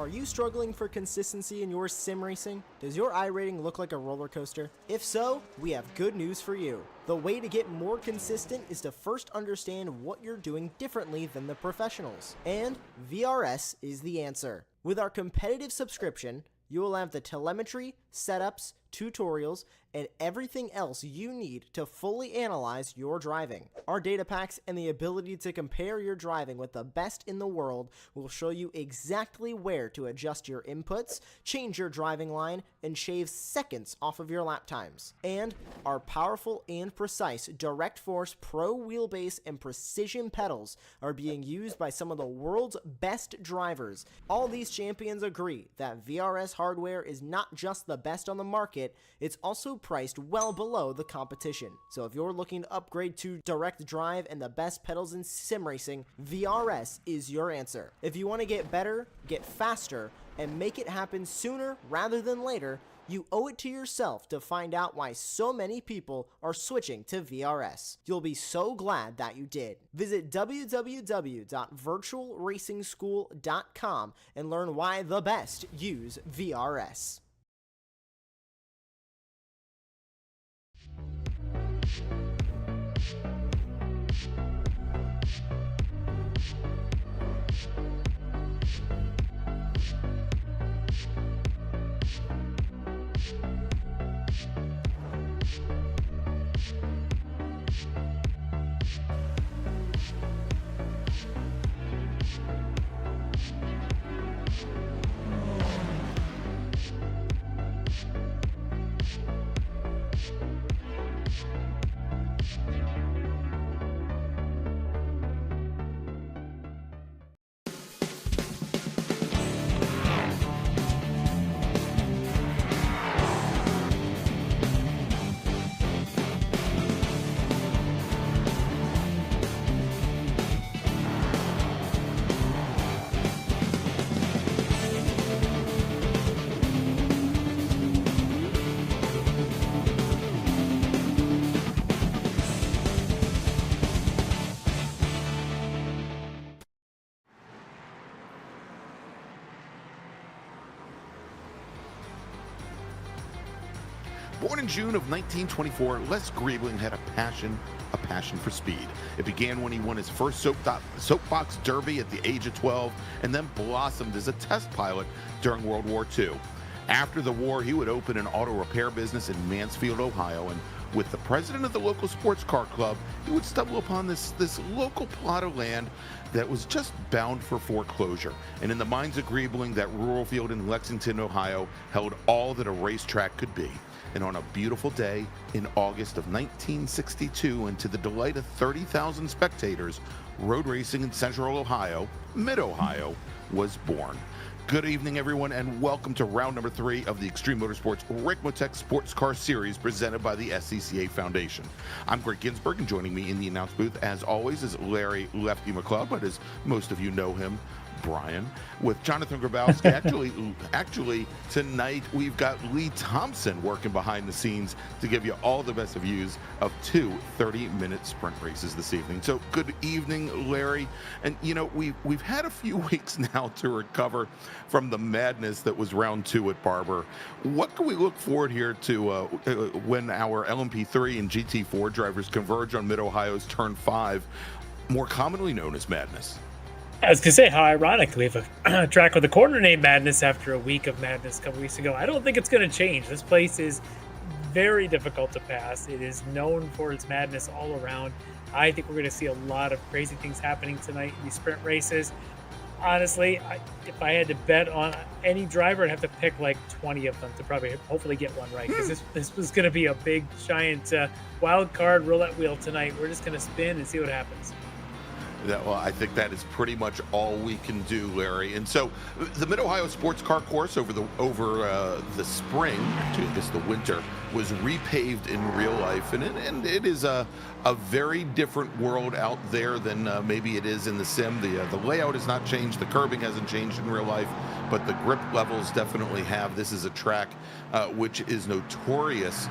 Are you struggling for consistency in your sim racing? Does your iRating look like a roller coaster? If so, we have good news for you. The way to get more consistent is to first understand what you're doing differently than the professionals. And VRS is the answer. With our competitive subscription, you will have the telemetry, setups, tutorials, and everything else you need to fully analyze your driving. Our data packs and the ability to compare your driving with the best in the world will show you exactly where to adjust your inputs, change your driving line, and shave seconds off of your lap times. And our powerful and precise Direct Force Pro wheelbase and precision pedals are being used by some of the world's best drivers. All these champions agree that VRS hardware is not just the best on the market, it's also priced well below the competition. So if you're looking to upgrade to direct drive and the best pedals in sim racing, VRS is your answer. If you want to get better, get faster, and make it happen sooner rather than later, you owe it to yourself to find out why so many people are switching to VRS. You'll be so glad that you did. Visit www.virtualracingschool.com and learn why the best use VRS. Born in June of 1924, Les Griebling had a passion for speed. It began when he won his first soapbox derby at the age of 12, and then blossomed as a test pilot during World War II. After the war, he would open an auto repair business in Mansfield, Ohio, and with the president of the local sports car club, he would stumble upon this local plot of land that was just bound for foreclosure. And in the minds of Griebling, that rural field in Lexington, Ohio, held all that a racetrack could be. And on a beautiful day in August of 1962, and to the delight of 30,000 spectators, road racing in Central Ohio, Mid-Ohio, was born. Good evening, everyone, and welcome to round number 3 of the Extreme Motorsports Ricmotech Sports Car Series presented by the SCCA Foundation. I'm Greg Ginsburg, and joining me in the announce booth, as always, is Larry Lefty McLeod, but as most of you know him, Brian, with Jonathan Grabowski. Actually, tonight we've got Lee Thompson working behind the scenes to give you all the best views of 2 30-minute sprint races this evening. So good evening, Larry. And you know, we've had a few weeks now to recover from the madness that was round 2 at Barber. What can we look forward here to when our LMP3 and GT4 drivers converge on Mid-Ohio's Turn 5, more commonly known as Madness? I was going to say, how ironic. We have a track with a corner named Madness after a week of madness a couple weeks ago. I don't think it's going to change. This place is very difficult to pass. It is known for its madness all around. I think we're going to see a lot of crazy things happening tonight in these sprint races. Honestly, if I had to bet on any driver, I'd have to pick like 20 of them to hopefully get one right. Because this was going to be a big, giant wild card roulette wheel tonight. We're just going to spin and see what happens. Well, I think that is pretty much all we can do, Larry. And so the Mid-Ohio Sports Car Course over the spring, actually I guess the winter, was repaved in real life. And it is a very different world out there than maybe it is in the sim. The layout has not changed. The curbing hasn't changed in real life, but the grip levels definitely have. This is a track which is notorious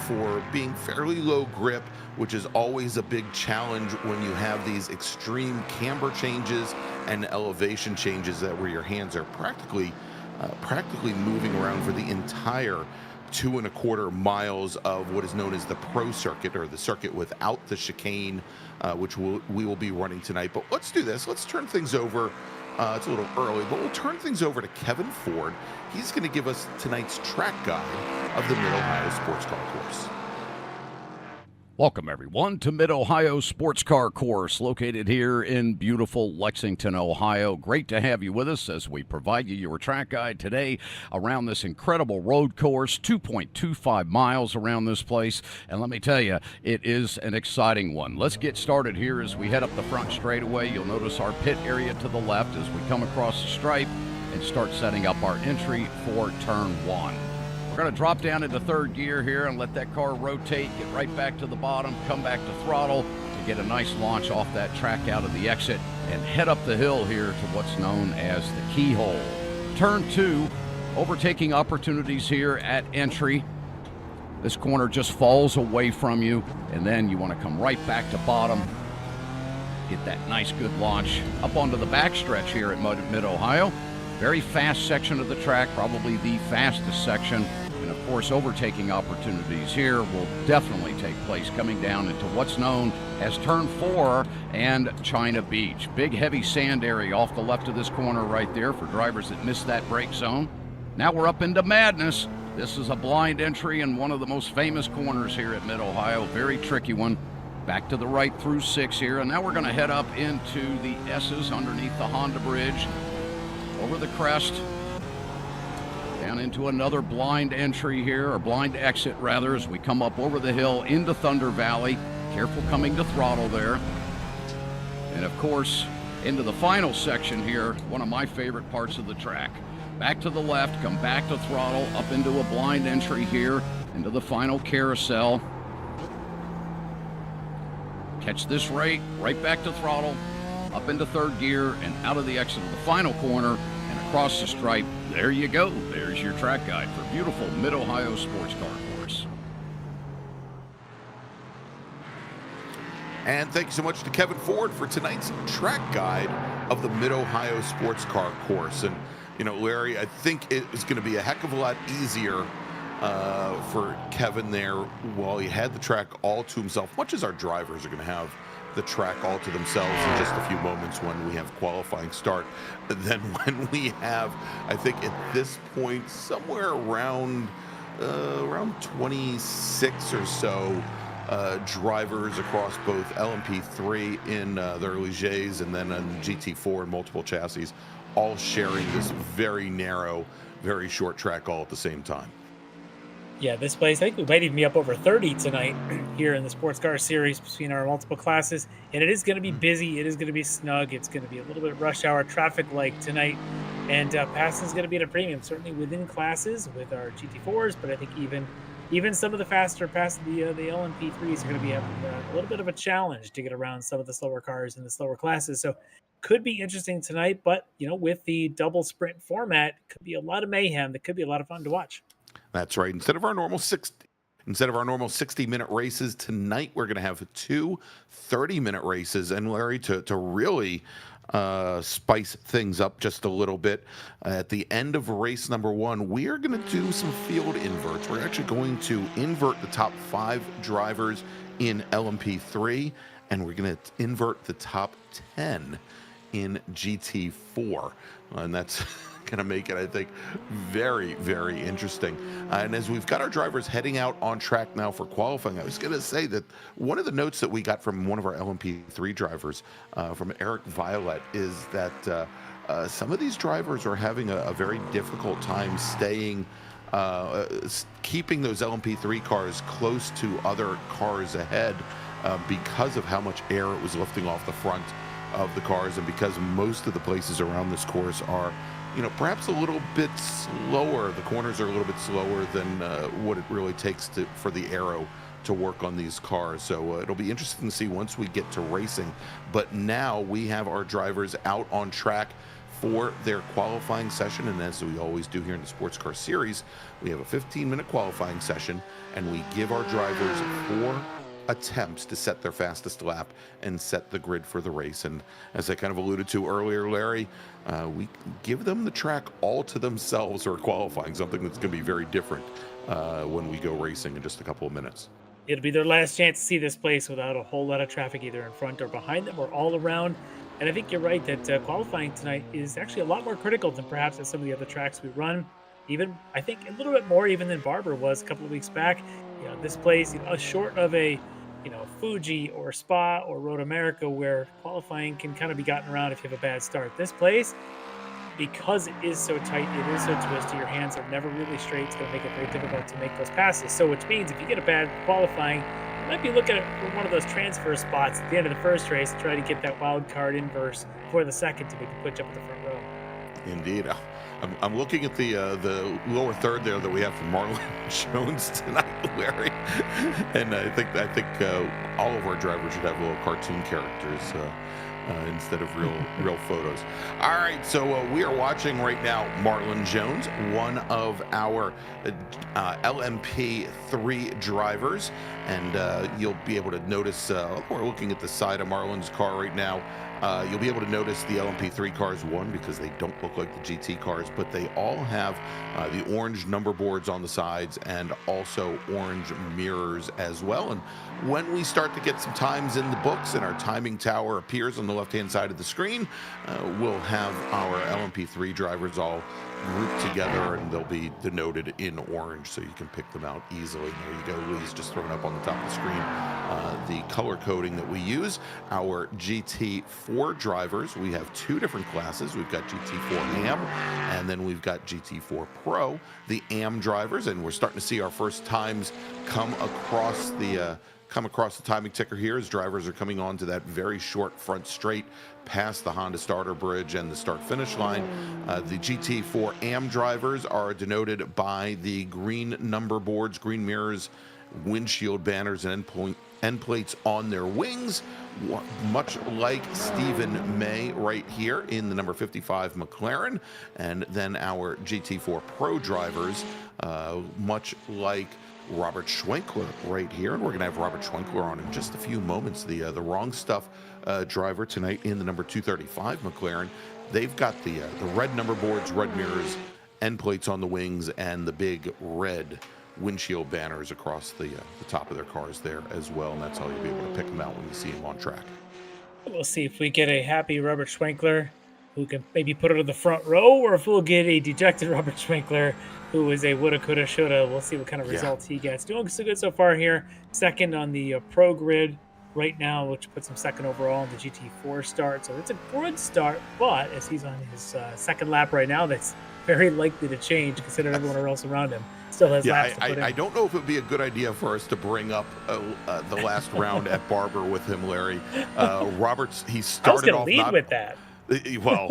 for being fairly low grip, which is always a big challenge when you have these extreme camber changes and elevation changes where your hands are practically moving around for the entire 2.25 miles of what is known as the pro circuit, or the circuit without the chicane, which we will be running tonight. But let's do this. Let's turn things over. It's a little early, but we'll turn things over to Kevin Ford. He's going to give us tonight's track guide of the Mid-Ohio Sports Car Course. Welcome, everyone, to Mid-Ohio Sports Car Course, located here in beautiful Lexington, Ohio. Great to have you with us as we provide you your track guide today around this incredible road course, 2.25 miles around this place. And let me tell you, it is an exciting one. Let's get started here as we head up the front straightaway. You'll notice our pit area to the left as we come across the stripe and start setting up our entry for Turn 1. We're going to drop down into third gear here and let that car rotate, get right back to the bottom, come back to throttle to get a nice launch off that track out of the exit and head up the hill here to what's known as the keyhole. Turn 2, overtaking opportunities here at entry. This corner just falls away from you, and then you want to come right back to bottom, get that nice good launch up onto the backstretch here at Mid-Ohio. Very fast section of the track, probably the fastest section. And of course, overtaking opportunities here will definitely take place coming down into what's known as Turn 4 and China Beach. Big, heavy sand area off the left of this corner right there for drivers that missed that brake zone. Now we're up into Madness. This is a blind entry in one of the most famous corners here at Mid-Ohio. Very tricky one. Back to the right through 6 here. And now we're going to head up into the S's underneath the Honda Bridge. Over the crest, down into another blind entry here, or blind exit rather, as we come up over the hill into Thunder Valley. Careful coming to throttle there. And of course, into the final section here, one of my favorite parts of the track. Back to the left, come back to throttle, up into a blind entry here, into the final carousel. Catch this right back to throttle, up into third gear and out of the exit of the final corner and across the stripe. There you go. There's your track guide for beautiful Mid-Ohio Sports Car Course. And thank you so much to Kevin Ford for tonight's track guide of the Mid-Ohio Sports Car Course. And, you know, Larry, I think it is going to be a heck of a lot easier for Kevin there, while he had the track all to himself, much as our drivers are going to have the track all to themselves in just a few moments when we have qualifying start. Then when we have, I think at this point, somewhere around 26 or so drivers across both LMP3 in the early J's and then on GT4 and multiple chassis, all sharing this very narrow, very short track all at the same time. Yeah, this place, I think we might even be up over 30 tonight here in the sports car series between our multiple classes. And it is going to be busy. It is going to be snug. It's going to be a little bit rush hour traffic like tonight. And passing is going to be at a premium, certainly within classes with our GT4s. But I think even some of the faster past the LMP3s are going to be having a little bit of a challenge to get around some of the slower cars in the slower classes. So could be interesting tonight. But, with the double sprint format, could be a lot of mayhem. That could be a lot of fun to watch. That's right. Instead of our normal 60-minute races tonight, we're going to have 2 30-minute races. And Larry, to really spice things up just a little bit, at the end of race number 1, we are going to do some field inverts. We're actually going to invert the top 5 drivers in LMP3, and we're going to invert the top 10 in GT4. And that's going to make it, I think, very, very interesting. And as we've got our drivers heading out on track now for qualifying, I was going to say that one of the notes that we got from one of our LMP3 drivers, from Eric Violet, is that some of these drivers are having a very difficult time staying, keeping those LMP3 cars close to other cars ahead because of how much air it was lifting off the front of the cars, and because most of the places around this course are perhaps a little bit slower. The corners are a little bit slower than what it really takes for the aero to work on these cars. So it'll be interesting to see once we get to racing. But now we have our drivers out on track for their qualifying session. And as we always do here in the Sports Car Series, we have a 15-minute qualifying session, and we give our drivers 4 attempts to set their fastest lap and set the grid for the race. And as I kind of alluded to earlier, Larry, we give them the track all to themselves for qualifying, something that's going to be very different when we go racing in just a couple of minutes. It'll be their last chance to see this place without a whole lot of traffic either in front or behind them or all around. And I think you're right that qualifying tonight is actually a lot more critical than perhaps at some of the other tracks we run. Even, I think, a little bit more even than Barber was a couple of weeks back. This place, short of a Fuji or Spa or Road America, where qualifying can kind of be gotten around if you have a bad start. This place, because it is so tight, it is so twisty, your hands are never really straight, it's going to make it very difficult to make those passes. So which means if you get a bad qualifying, you might be looking at one of those transfer spots at the end of the first race to try to get that wild card inverse for the second to maybe put you up at the front row. Indeed. I'm looking at the lower third there that we have from Marlon Jones tonight, Larry, and I think all of our drivers should have little cartoon characters instead of real photos. All right, so we are watching right now Marlon Jones, one of our LMP3 drivers, and you'll be able to notice, we're looking at the side of Marlon's car right now. You'll be able to notice the LMP3 cars, one, because they don't look like the GT cars, but they all have the orange number boards on the sides and also orange mirrors as well. And when we start to get some times in the books and our timing tower appears on the left-hand side of the screen, we'll have our LMP3 drivers all grouped together, and they'll be denoted in orange so you can pick them out easily. There you go. Lee's just thrown up on the top of the screen the color coding that we use. Our GT4 drivers, we have 2 different classes. We've got GT4 AM, and then we've got GT4 Pro, the AM drivers, and we're starting to see our first times come across the timing ticker here as drivers are coming on to that very short front straight past the Honda starter bridge and the start finish line. The GT4 AM drivers are denoted by the green number boards, green mirrors, windshield banners, and end plates on their wings, much like Stephen May right here in the number 55 McLaren. And then our GT4 Pro drivers, much like Robert Schwenkler right here, and we're going to have Robert Schwenkler on in just a few moments. The Wrong Stuff driver tonight in the number 235 McLaren. They've got the red number boards, red mirrors, end plates on the wings, and the big red windshield banners across the top of their cars there as well, and that's how you'll be able to pick them out when you see them on track. We'll see if we get a happy Robert Schwenkler who can maybe put it in the front row, or if we'll get a dejected Robert Schwenkler who is a woulda, coulda, shoulda. We'll see what kind of results he gets. Doing so good so far here. Second on the pro grid right now, which puts him second overall in the GT4 start. So it's a good start, but as he's on his second lap right now, that's very likely to change considering everyone else around him still has laps to put in. I don't know if it would be a good idea for us to bring up the last round at Barber with him, Larry. Roberts, he started off lead with that. Well,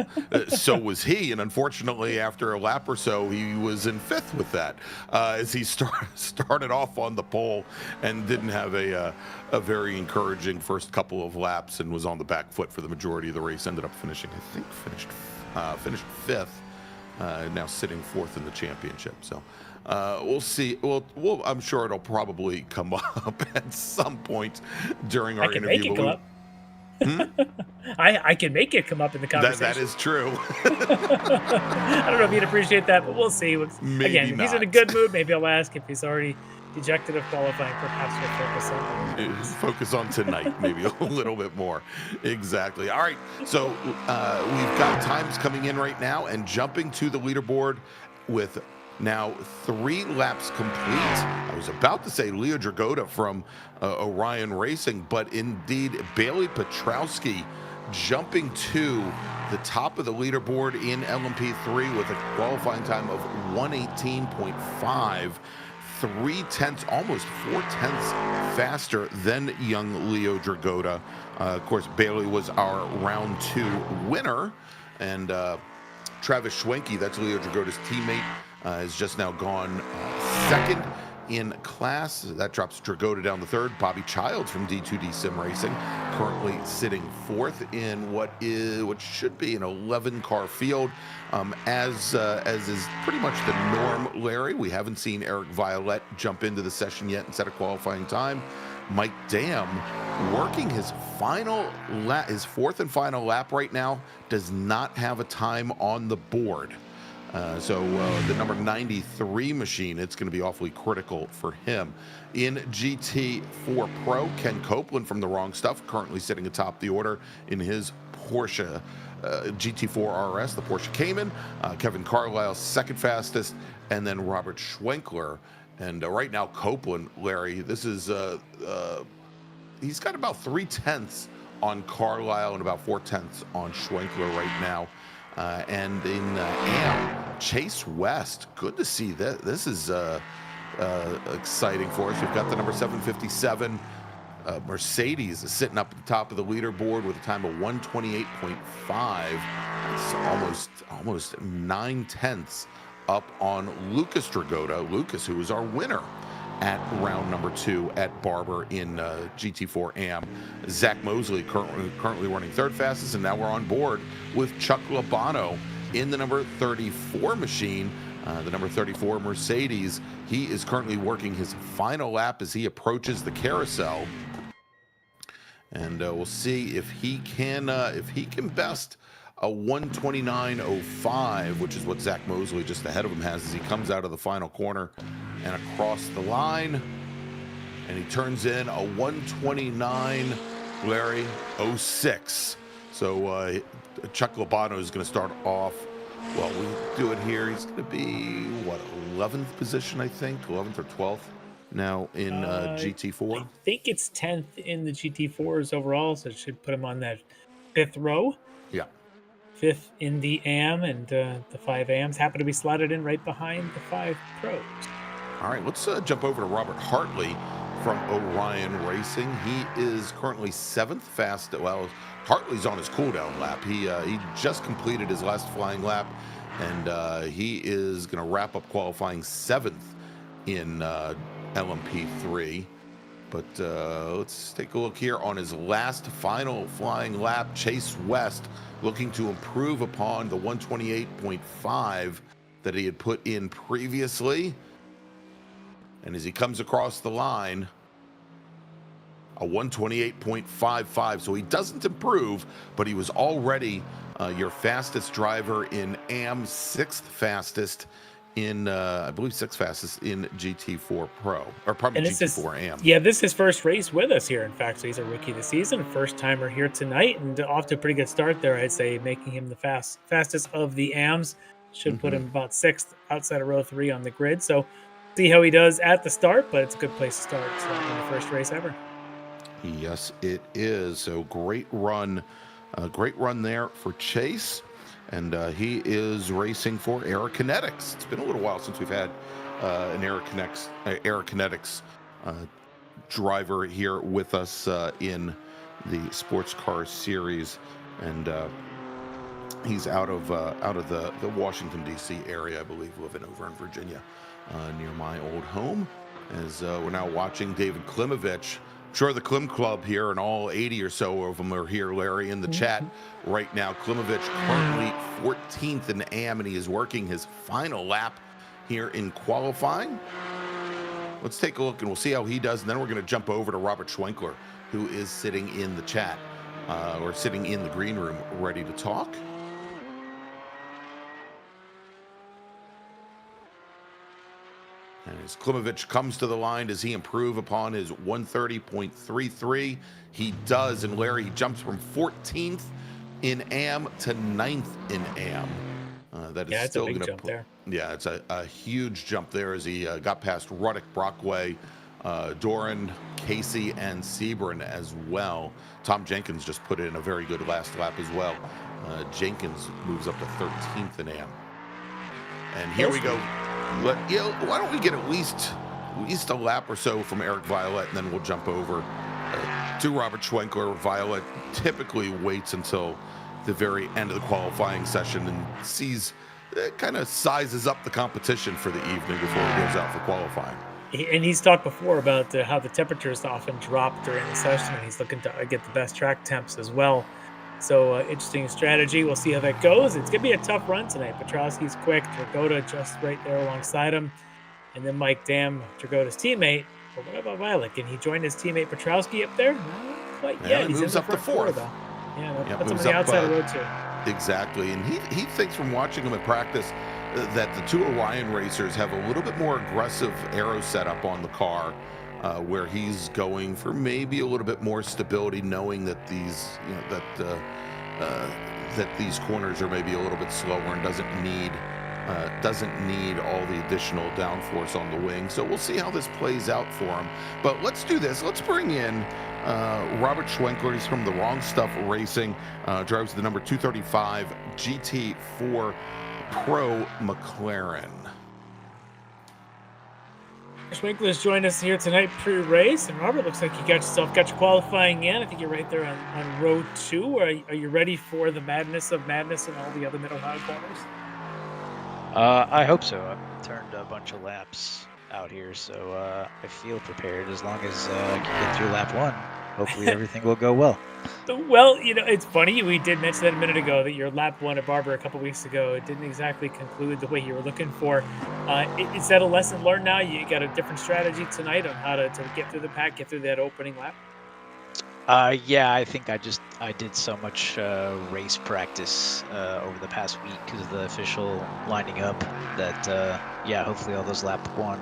so was he, and unfortunately, after a lap or so, he was in fifth with that, as he started off on the pole and didn't have a very encouraging first couple of laps, and was on the back foot for the majority of the race. Ended up finishing, I think, finished fifth. Now sitting fourth in the championship. So we'll see. I'm sure it'll probably come up at some point during our interview. Make it come up. I can make it come up in the conversation. That is true. I don't know if you'd appreciate that, but we'll see. Maybe Again, if he's in a good mood, maybe I'll ask. If he's already dejected of qualifying, perhaps we'll focus on tonight, maybe a little bit more. Exactly. All right. So we've got times coming in right now, and jumping to the leaderboard with now 3 laps complete. I was about to say Leo Dragota from Orion Racing, but indeed Bailey Petrowski jumping to the top of the leaderboard in LMP3 with a qualifying time of 1:18.5. 3/10, almost 4/10 faster than young Leo Dragota. Of course, Bailey was our round 2 winner, and Travis Schwenke, that's Leo Dragota's teammate, has just now gone second in class. That drops Dragota down to third. Bobby Childs from D2D Sim Racing currently sitting fourth in what should be an 11-car field. As is pretty much the norm, Larry, we haven't seen Eric Violette jump into the session yet and set a qualifying time. Mike Dam working his fourth and final lap right now, does not have a time on the board. So the number 93 machine, it's going to be awfully critical for him. In GT4 Pro, Ken Copeland from The Wrong Stuff, currently sitting atop the order in his Porsche GT4 RS, the Porsche Cayman. Kevin Carlisle, second fastest, and then Robert Schwenkler. And right now, Copeland, Larry, this is, he's got about 3/10 on Carlisle and about 4/10 on Schwenkler right now. And in AM, Chase West, good to see that. This is exciting for us. We've got the number 757 Mercedes is sitting up at the top of the leaderboard with a time of 1:28.5. It's almost 9/10 up on Lucas Dragota. Lucas, who was our winner at round number 2 at Barber in GT4 AM. Zach Mosley currently running third fastest, and now we're on board with Chuck Labano in the number 34 machine, the number 34 Mercedes. He is currently working his final lap as he approaches the carousel, and we'll see if he can best a 1:29.05, which is what Zach Mosley just ahead of him has as he comes out of the final corner and across the line, and he turns in a 1:29, Larry, 06. So Chuck Labano is going to start off, well, we do it here, he's going to be, what, 11th position, I think, 11th or 12th now in GT4? I think it's 10th in the GT4s overall, so it should put him on that 5th row. Yeah. 5th in the AM, and the 5 AMs happen to be slotted in right behind the 5 pros. All right, let's jump over to Robert Hartley from Orion Racing. He is currently 7th fast. Well, Hartley's on his cooldown lap. He just completed his last flying lap, and he is going to wrap up qualifying 7th in LMP3. But let's take a look here on his last final flying lap. Chase West looking to improve upon the 1:28.5 that he had put in previously. And as he comes across the line, a 1:28.55. So he doesn't improve, but he was already your fastest driver in AM, 6th fastest in, I believe, sixth fastest in GT4 Pro, or probably And this is GT4 AM. yeah, this is his first race with us here. In fact, so he's a rookie this season, first timer here tonight, and off to a pretty good start there. I'd say making him the fastest of the AMs. Should put him about sixth outside of row 3 on the grid. So see how he does at the start, but it's a good place to start in the first race ever. Yes, it is. So great run there for Chase, and he is racing for Aerokinetics. It's been a little while since we've had an Aerokinetics driver here with us in the sports car series, and he's out of the Washington D.C. area, I believe, living over in Virginia, near my old home. As we're now watching David Klimovich. I'm sure the Klim Club here, and all 80 or so of them are here, Larry, in the chat right now. Klimovich currently 14th in the AM, and he is working his final lap here in qualifying. Let's take a look, and we'll see how he does, and then we're going to jump over to Robert Schwenkler, who is sitting in the chat, or sitting in the green room, ready to talk. And as Klimovich comes to the line, does he improve upon his 130.33? He does, and Larry, he jumps from 14th in AM to 9th in AM. That is still going to jump there. Yeah, it's a huge jump there as he got past Ruddick, Brockway, Doran, Casey, and Sebring as well. Tom Jenkins just put in a very good last lap as well. Jenkins moves up to 13th in AM. And here we go. Why don't we get at least a lap or so from Eric Violette, and then we'll jump over to Robert Schwenkler. Violette typically waits until the very end of the qualifying session and sees, kind of sizes up the competition for the evening before he goes out for qualifying. And he's talked before about how the temperatures often drop during the session, and he's looking to get the best track temps as well. So interesting strategy. We'll see how that goes. It's going to be a tough run tonight. Petrowski's quick. Dragotta just right there alongside him. And then Mike Dam, Dragotta's teammate. But what about Violet? Can he join his teammate Petrowski up there? Not quite yet. He moves up to 4th. Though. Yeah, puts him on the outside of row 2. Exactly. And he thinks from watching him in practice that the two Orion racers have a little bit more aggressive aero setup on the car. Where he's going for maybe a little bit more stability, knowing that these, that these corners are maybe a little bit slower and doesn't need all the additional downforce on the wing. So we'll see how this plays out for him. But let's do this. Let's bring in Robert Schwenkler. He's from the Wrong Stuff Racing, drives the number 235 GT4 Pro McLaren. Schwenkler's joined us here tonight pre-race, and Robert, looks like you got your qualifying in. I think you're right there on row 2. Are you ready for the madness of madness and all the other Mid-Ohio corners? I hope so. I've turned a bunch of laps out here, so I feel prepared. As long as I can get through lap 1, hopefully everything will go well. Well, it's funny. We did mention that a minute ago that your lap 1 at Barber a couple weeks ago, it didn't exactly conclude the way you were looking for. Is that a lesson learned now? You got a different strategy tonight on how to get through the pack, get through that opening lap? Yeah, I think I did so much race practice over the past week because of the official lining up that, hopefully all those lap 1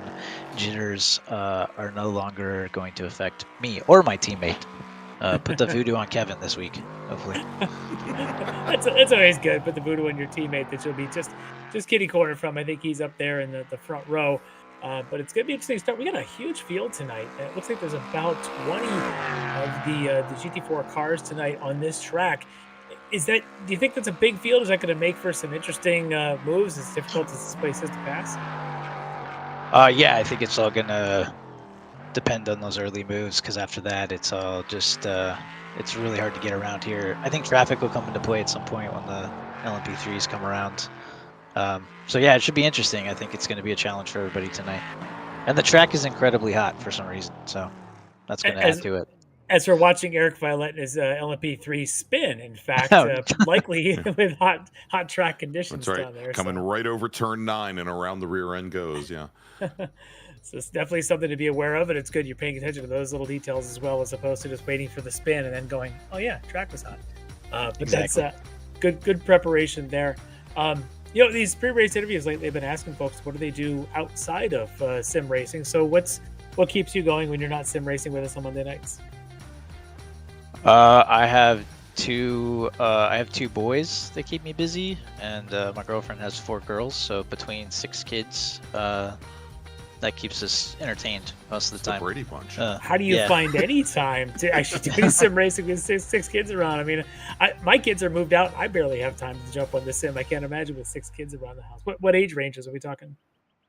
jitters are no longer going to affect me or my teammate. Put the voodoo on Kevin this week, hopefully. That's always good. Put the voodoo on your teammate that you'll be just kitty corner from. I think he's up there in the front row. But it's going to be interesting to start. We got a huge field tonight. It looks like there's about 20 of the GT4 cars tonight on this track. Do you think that's a big field? Is that going to make for some interesting moves as difficult as this place is to pass? Yeah, I think it's all going to depend on those early moves, because after that it's all just it's really hard to get around here. I think traffic will come into play at some point when the LMP3s come around. So yeah, it should be interesting. I think it's going to be a challenge for everybody tonight. And the track is incredibly hot for some reason, so that's going to add to it. As for watching Eric Violette and his LMP3 spin, in fact, likely with hot track conditions down there. Coming right over turn 9 and around the rear end goes, yeah. So it's definitely something to be aware of, and it's good you're paying attention to those little details as well, as opposed to just waiting for the spin and then going, oh yeah, track was hot. But exactly. That's good preparation there. These pre-race interviews lately, they've been asking folks, what do they do outside of sim racing? So what keeps you going when you're not sim racing with us on Monday nights? I have two boys that keep me busy, and my girlfriend has 4 girls. So between 6 kids, that keeps us entertained most of the time. Brady Bunch. How do you find any time to actually do sim racing with six kids around? I mean, my kids are moved out. I barely have time to jump on the sim. I can't imagine with 6 kids around the house. What age ranges are we talking?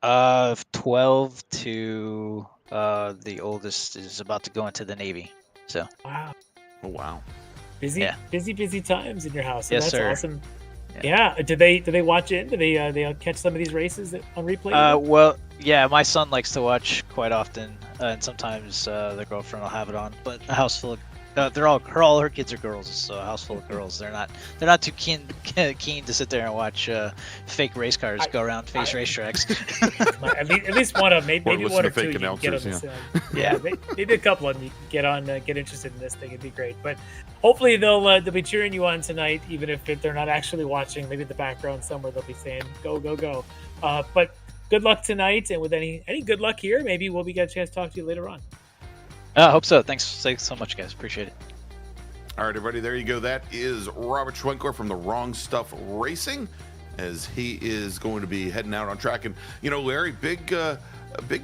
12 to the oldest is about to go into the Navy. So wow. Oh wow. Busy times in your house. So yes, that's sir. Awesome. Yeah. Do they watch in? Do they catch some of these races on replay? Well, yeah, my son likes to watch quite often, and sometimes the girlfriend will have it on. But a house full of all her kids are girls, so a house full of girls. They're not too keen to sit there and watch fake race cars go around face racetracks. at least one of maybe one or two you can get on announcers, this. Yeah, maybe a couple of them you can get interested in this thing. It'd be great. But hopefully they'll be cheering you on tonight, even if they're not actually watching. Maybe in the background somewhere they'll be saying go go go. But good luck tonight, and with any good luck here, maybe we'll get a chance to talk to you later on. I hope so. Thanks so much, guys. Appreciate it. All right, everybody, there you go. That is Robert Schwenkler from the Wrong Stuff Racing, as he is going to be heading out on track. And, Larry, big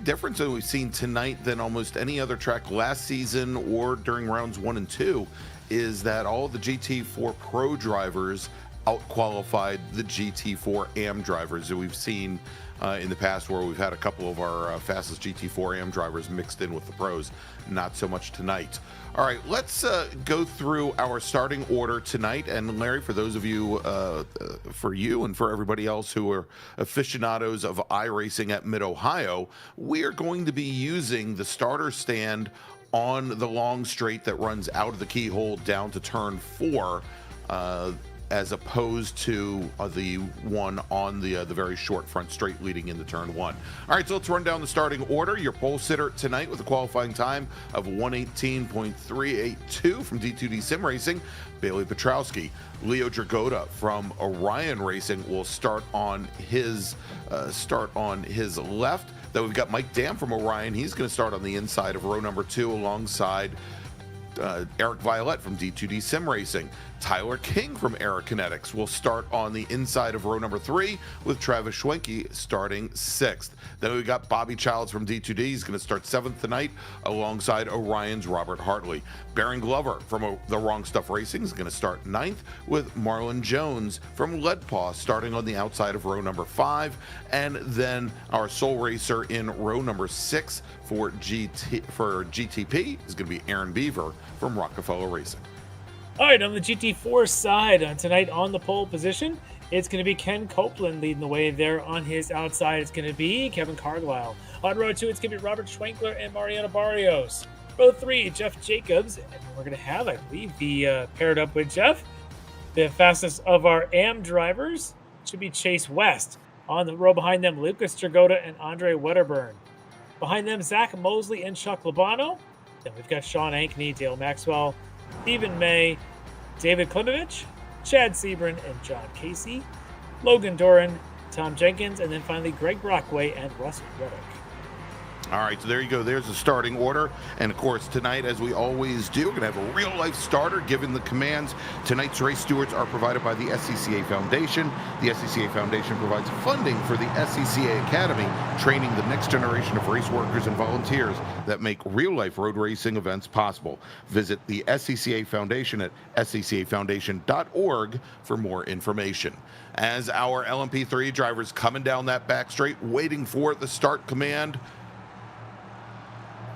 difference that we've seen tonight than almost any other track last season or during rounds 1 and 2 is that all the GT4 Pro drivers out-qualified the GT4 AM drivers that we've seen in the past, where we've had a couple of our fastest GT4 AM drivers mixed in with the pros. Not so much tonight. All right, let's go through our starting order tonight. And Larry, for those of you, for you and for everybody else who are aficionados of iRacing at Mid-Ohio, we are going to be using the starter stand on the long straight that runs out of the keyhole down to turn 4, as opposed to the one on the very short front straight leading into turn 1. All right, so let's run down the starting order. Your pole sitter tonight with a qualifying time of 1:18.382 from D2D Sim Racing, Bailey Petrowski. Leo Dragotta from Orion Racing will start on his left. Then we've got Mike Dam from Orion. He's going to start on the inside of row number 2 alongside Eric Violette from D2D Sim Racing. Tyler King from Aerokinetics will start on the inside of row number 3 with Travis Schwenke starting 6th. Then we've got Bobby Childs from D2D. He's going to start 7th tonight alongside Orion's Robert Hartley. Baron Glover from The Wrong Stuff Racing is going to start 9th with Marlon Jones from Leadpaw starting on the outside of row number 5. And then our sole racer in row number 6 for GTP is going to be Aaron Beaver from Rockefeller Racing. All right, on the GT4 side tonight on the pole position, it's going to be Ken Copeland leading the way there. On his outside, it's going to be Kevin Carlisle. On row 2, it's going to be Robert Schwenkler and Mariana Barrios. Row 3, Jeff Jacobs. And we're going to have, I believe, the paired up with Jeff. The fastest of our AM drivers should be Chase West. On the row behind them, Lucas Dragotta and Andre Wedderburn. Behind them, Zach Mosley and Chuck Labano. Then we've got Sean Ankney, Dale Maxwell, Stephen May, David Klimovich, Chad Sebring, and John Casey, Logan Doran, Tom Jenkins, and then finally Greg Brockway and Russ Reddick. All right, so there you go. There's the starting order. And, of course, tonight, as we always do, we're going to have a real-life starter given the commands. Tonight's race stewards are provided by the SCCA Foundation. The SCCA Foundation provides funding for the SCCA Academy, training the next generation of race workers and volunteers that make real-life road racing events possible. Visit the SCCA Foundation at sccafoundation.org for more information. As our LMP3 drivers coming down that back straight, waiting for the start command,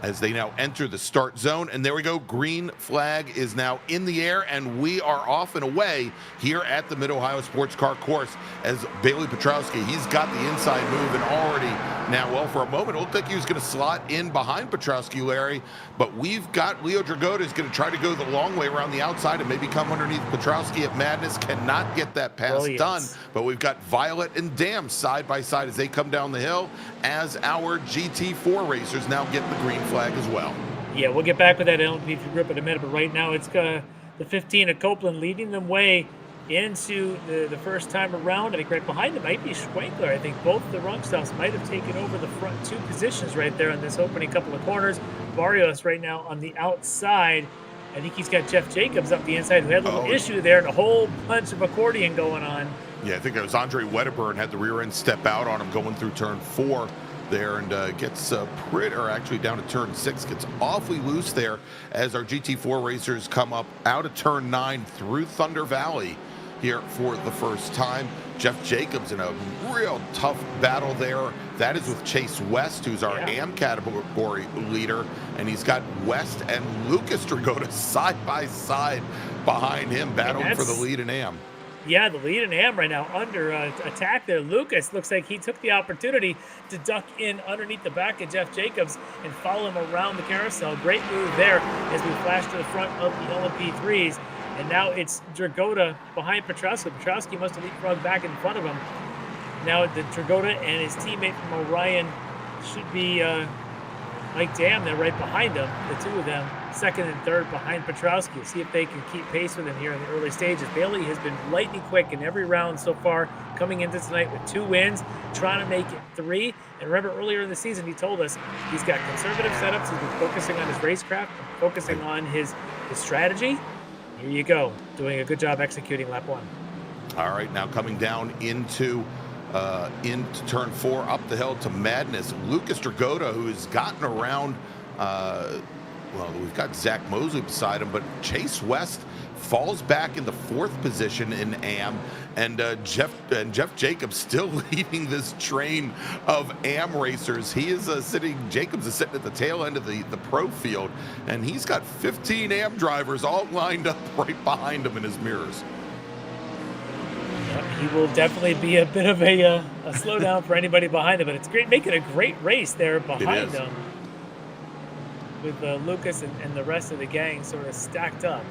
as they now enter the start zone. And there we go. Green flag is now in the air, and we are off and away here at the Mid-Ohio Sports Car Course as Bailey Petrowski, he's got the inside move and already now, well, for a moment, it looked like he was going to slot in behind Petrowski, Larry, but we've got Leo Dragotta is going to try to go the long way around the outside and maybe come underneath Petrowski at Madness. Cannot get that pass done, but we've got Violet and Dam side by side as they come down the hill as our GT4 racers now get the green flag as well. Yeah, we'll get back with that LMP3 group in a minute, but right now it's the 15 of Copeland leading them way into the first time around. I think right behind him might be Schwenkler. I think both the Rungstofs might have taken over the front two positions right there in this opening couple of corners. Barrios right now on the outside. I think he's got Jeff Jacobs up the inside, who had a little issue there and a whole bunch of accordion going on. Yeah, I think it was Andre Wedderburn had the rear end step out on him going through turn 4 there, and gets actually down to turn 6, gets awfully loose there as our GT4 racers come up out of turn 9 through Thunder Valley here for the first time. Jeff Jacobs in a real tough battle there. That is with Chase West, who's our AM category leader, and he's got West and Lucas Dragota side by side behind him, battling for the lead in AM. Yeah, the lead in AM right now under attack there. Lucas looks like he took the opportunity to duck in underneath the back of Jeff Jacobs and follow him around the carousel. Great move there as we flash to the front of the LMP3s. And now it's Dragota behind Petrowski. Petrowski must have leapfrogged back in front of him. Now the Dragota and his teammate from Orion should be Mike Dam there right behind him. The two of them, second and third behind Petrowski. See if they can keep pace with him here in the early stages. Bailey has been lightning quick in every round so far, coming into tonight with 2 wins, trying to make it 3. And remember, earlier in the season, he told us he's got conservative setups. He's been focusing on his racecraft, focusing on his strategy. Here you go, doing a good job executing lap 1. All right, now coming down into turn 4, up the hill to Madness. Lucas Dragota, who's gotten around, well, we've got Zach Mosley beside him, but Chase West falls back in the 4th position in AM, and Jeff Jacobs still leading this train of AM racers. He is Jacobs is sitting at the tail end of the pro field, and he's got 15 AM drivers all lined up right behind him in his mirrors. He will definitely be a bit of a slowdown for anybody behind him, but it's great, making a great race there behind him with Lucas and the rest of the gang sort of stacked up.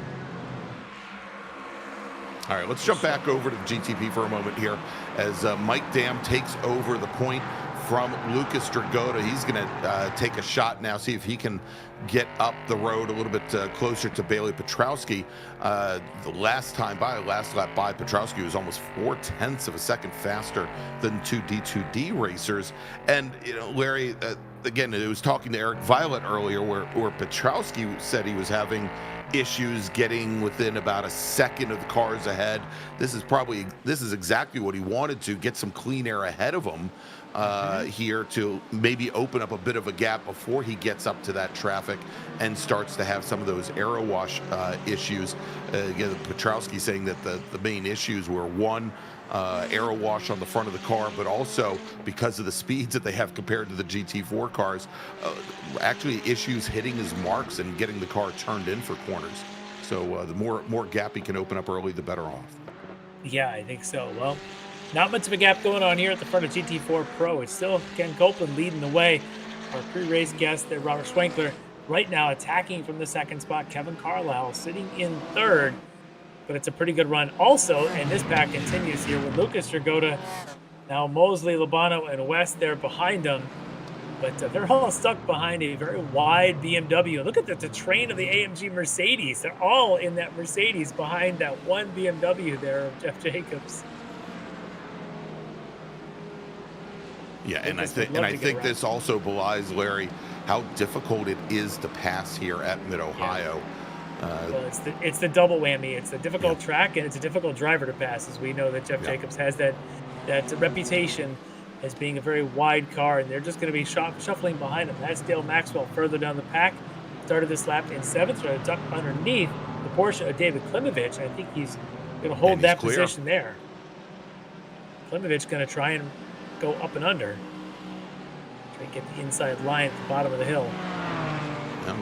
All right, let's jump back over to the GTP for a moment here as Mike Dam takes over the point from Lucas Dragota. He's going to take a shot now, see if he can get up the road a little bit closer to Bailey Petrowski. The last lap by, Petrowski was almost 0.4 of a second faster than 2 D2D racers. And, you know, Larry, again, it was talking to Eric Violet earlier where Petrowski said he was having issues getting within about a second of the cars ahead. This is exactly what he wanted to get some clean air ahead of him here to maybe open up a bit of a gap before he gets up to that traffic and starts to have some of those aero wash issues. Again, Petrowski saying that the main issues were one, aero wash on the front of the car, but also because of the speeds that they have compared to the GT4 cars, actually issues hitting his marks and getting the car turned in for corners. So the more gap he can open up early, the better off. Yeah, I think so. Well, not much of a gap going on here at the front of GT4 Pro. It's still Ken Copeland leading the way. Our pre-race guest there, Robert Schwenkler, right now attacking from the 2nd spot. Kevin Carlisle sitting in 3rd. But it's a pretty good run also, and this pack continues here with Lucas Dragota, now Mosley, Labano, and West there behind them. But they're all stuck behind a very wide BMW. Look at the train of the AMG Mercedes. They're all in that Mercedes behind that one BMW there of Jeff Jacobs. Yeah, and I think this also belies, Larry, how difficult it is to pass here at Mid-Ohio. Well, it's the double whammy. It's a difficult track, and it's a difficult driver to pass, as we know that Jeff Jacobs has that reputation as being a very wide car, and they're just going to be shuffling behind him. That's Dale Maxwell further down the pack. Started this lap in 7th, trying to duck underneath the Porsche of David Klimovich. I think he's going to hold that position there. Klimovich going to try and go up and under. Try to get the inside line at the bottom of the hill.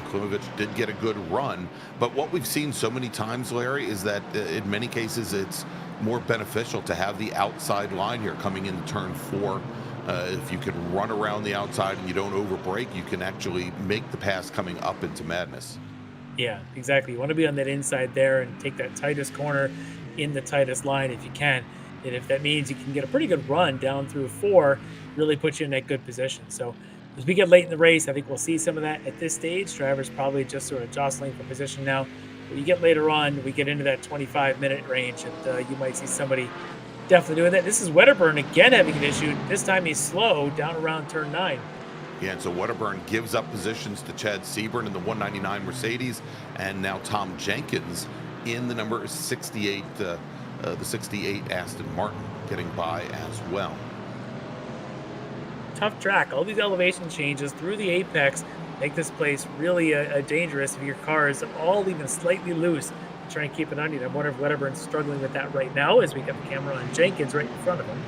Klimovich did get a good run, but what we've seen so many times, Larry, is that in many cases it's more beneficial to have the outside line here coming into turn 4. If you can run around the outside and you don't overbrake, you can actually make the pass coming up into Madness. Yeah, exactly. You want to be on that inside there and take that tightest corner in the tightest line if you can. And if that means you can get a pretty good run down through 4, really puts you in that good position. So as we get late in the race, I think we'll see some of that at this stage. Drivers probably just sort of jostling for position now. When you get later on, we get into that 25-minute range, and you might see somebody definitely doing that. This is Wedderburn again having an issue. This time he's slow down around turn 9. Yeah, and so Wedderburn gives up positions to Chad Seaburn in the 199 Mercedes, and now Tom Jenkins in the number 68, the 68 Aston Martin getting by as well. Tough track. All these elevation changes through the apex make this place really dangerous if your cars all even slightly loose. Try and keep an eye on it. I wonder if Wedderburn's struggling with that right now as we got the camera on Jenkins right in front of him.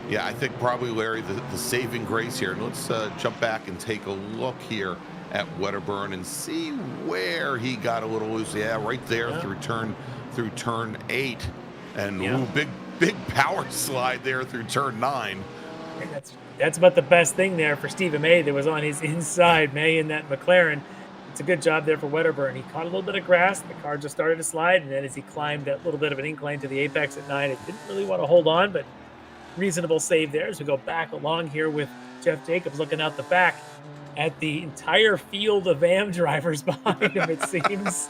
Yeah, I think probably, Larry, the saving grace here. And let's jump back and take a look here at Wedderburn and see where he got a little loose. Yeah, right there through turn 8, and ooh, big power slide there through turn 9. And that's about the best thing there for Stephen May that was on his inside. May in that McLaren. It's a good job there for Wedderburn. He caught a little bit of grass. The car just started to slide, and then as he climbed that little bit of an incline to the apex at 9, it didn't really want to hold on, but reasonable save there as we go back along here with Jeff Jacobs looking out the back at the entire field of AM drivers behind him, it seems.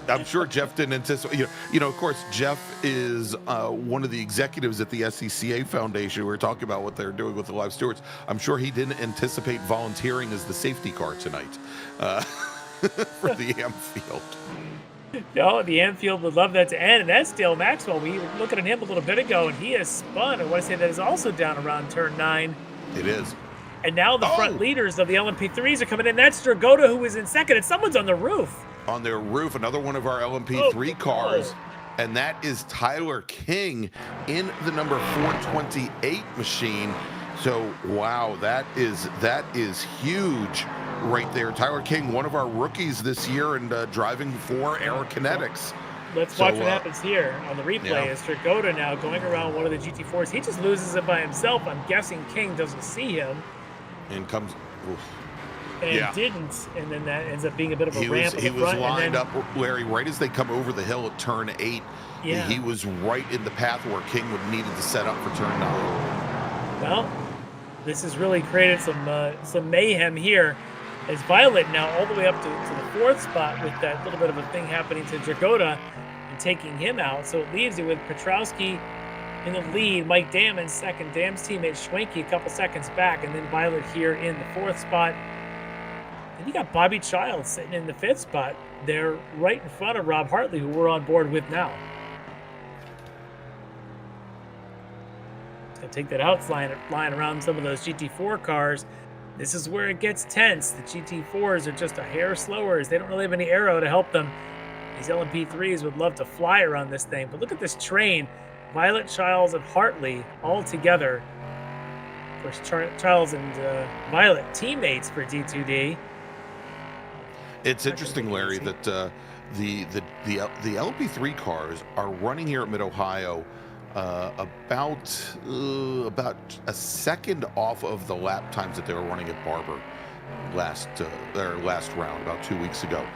I'm sure Jeff didn't anticipate. You know, of course, Jeff is one of the executives at the SCCA Foundation. We were talking about what they're doing with the live stewards. I'm sure he didn't anticipate volunteering as the safety car tonight for the AM field. No, the AM field would love that to end, and that's Dale Maxwell. We were looking at him a little bit ago, and he has spun. I want to say that is also down around turn 9. It is. And now the front leaders of the LMP3s are coming in. That's Dragotta, who was in second, and someone's on the roof. On their roof, another one of our LMP3 cars, and that is Tyler King in the number 428 machine. So, wow, that is huge right there. Tyler King, one of our rookies this year, and driving for Aerokinetics. Let's watch what happens here on the replay. Is Dragotta now going around one of the GT4s. He just loses it by himself. I'm guessing King doesn't see him. And comes... Oof. And didn't, and then that ends up being a bit of a ramp. He was lined up, Larry, right as they come over the hill at turn 8. Yeah. He was right in the path where King would needed to set up for turn 9. Well, this has really created some mayhem here. As Violet now all the way up to the 4th spot with that little bit of a thing happening to Dragotta and taking him out. So it leaves you with Petrowski in the lead, Mike Dam in second, Dam's teammate Schwenke a couple seconds back, and then Violet here in the 4th spot. And you got Bobby Childs sitting in the 5th spot there right in front of Rob Hartley, who we're on board with now. Gonna take that outside line around some of those GT4 cars. This is where it gets tense. The GT4s are just a hair slower as they don't really have any aero to help them. These LMP3s would love to fly around this thing, but look at this train. Violet, Childs, and Hartley all together. Of course, Childs and Violet teammates for D2D. It's interesting, Larry, that the LP3 cars are running here at Mid-Ohio about a second off of the lap times that they were running at Barber last round, about 2 weeks ago.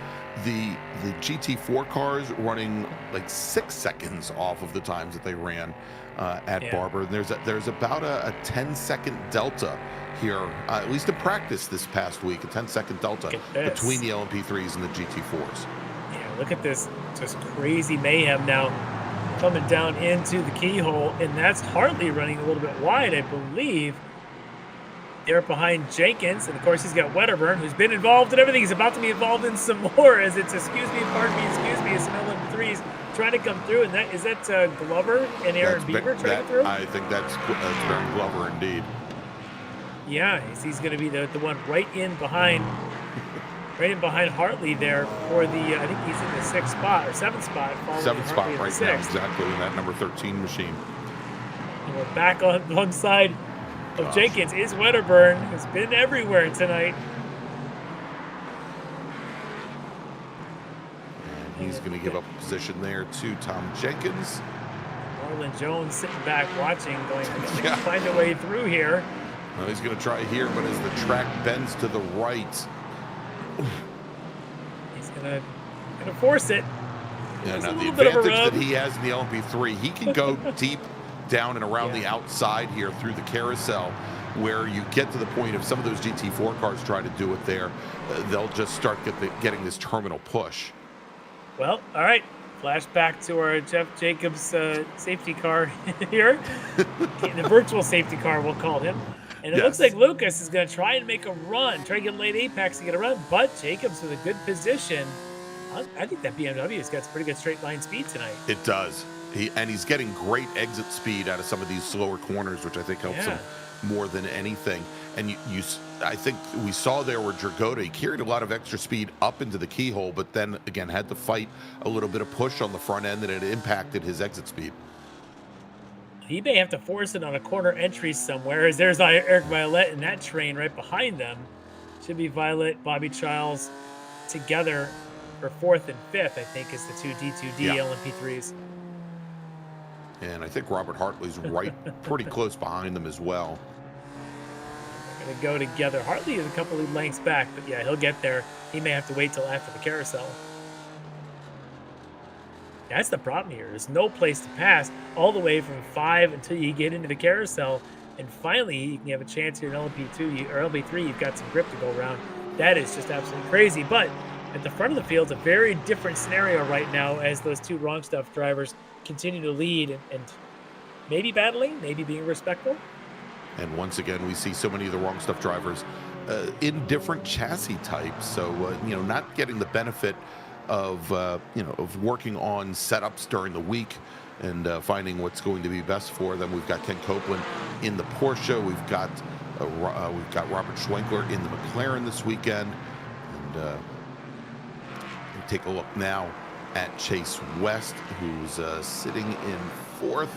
The GT4 cars running like 6 seconds off of the times that they ran at Barber. And there's about a 10-second delta here, at least in practice this past week, a 10-second delta between the LMP3s and the GT4s. Yeah, look at this, just crazy mayhem now coming down into the keyhole, and that's Hartley running a little bit wide, I believe. They're behind Jenkins, and of course he's got Wedderburn, who's been involved in everything. He's about to be involved in some more, as it's excuse me, as some LM3s trying to come through. And is that Glover and Aaron Beaver trying to through? I think that's Aaron Glover indeed. Yeah, he's going to be the one right in behind Hartley there for the. I think he's in the 6th spot or 7th spot. 7th spot right now, exactly, in that number 13 machine. And we're back alongside of Jenkins is Wedderburn, who's been everywhere tonight. And he's going to give up position there to Tom Jenkins. Marlon Jones sitting back watching, going to find a way through here. Well, he's going to try here, but as the track bends to the right, he's going to force it. Yeah, now the advantage that he has in the LMP3, he can go deep down and around the outside here through the carousel. where you get to the point if some of those GT4 cars try to do it there, they'll just start getting this terminal push. Well, all right. Flashback to our Jeff Jacobs safety car here. The virtual safety car, we'll call him. And it looks like Lucas is going to try and make a run, try to get late apex to get a run, but Jacobs with a good position. I think that BMW has got some pretty good straight line speed tonight. It does. He's getting great exit speed out of some of these slower corners, which I think helps him more than anything. And I think we saw there where Dragota, he carried a lot of extra speed up into the keyhole, but then again had to fight a little bit of push on the front end, and it impacted his exit speed. He may have to force it on a corner entry somewhere, as there's Eric Violet in that train right behind them. Should be Violet, Bobby Childs together for 4th and 5th, I think, is the two D2D LMP3s. And I think Robert Hartley's right pretty close behind them as well. They're going to go together. Hartley is a couple of lengths back, but yeah, he'll get there. He may have to wait till after the carousel. That's the problem here. There's no place to pass all the way from 5 until you get into the carousel. And finally, you can have a chance here in LMP2 or LMP3. You've got some grip to go around. That is just absolutely crazy. But at the front of the field, it's a very different scenario right now as those two wrong stuff drivers continue to lead and maybe battling, maybe being respectful. And once again, we see so many of the wrong stuff drivers in different chassis types. So, not getting the benefit of working on setups during the week and finding what's going to be best for them. We've got Ken Copeland in the Porsche. We've got Robert Schwenkler in the McLaren this weekend. And we'll take a look now at Chase West, who's sitting in 4th.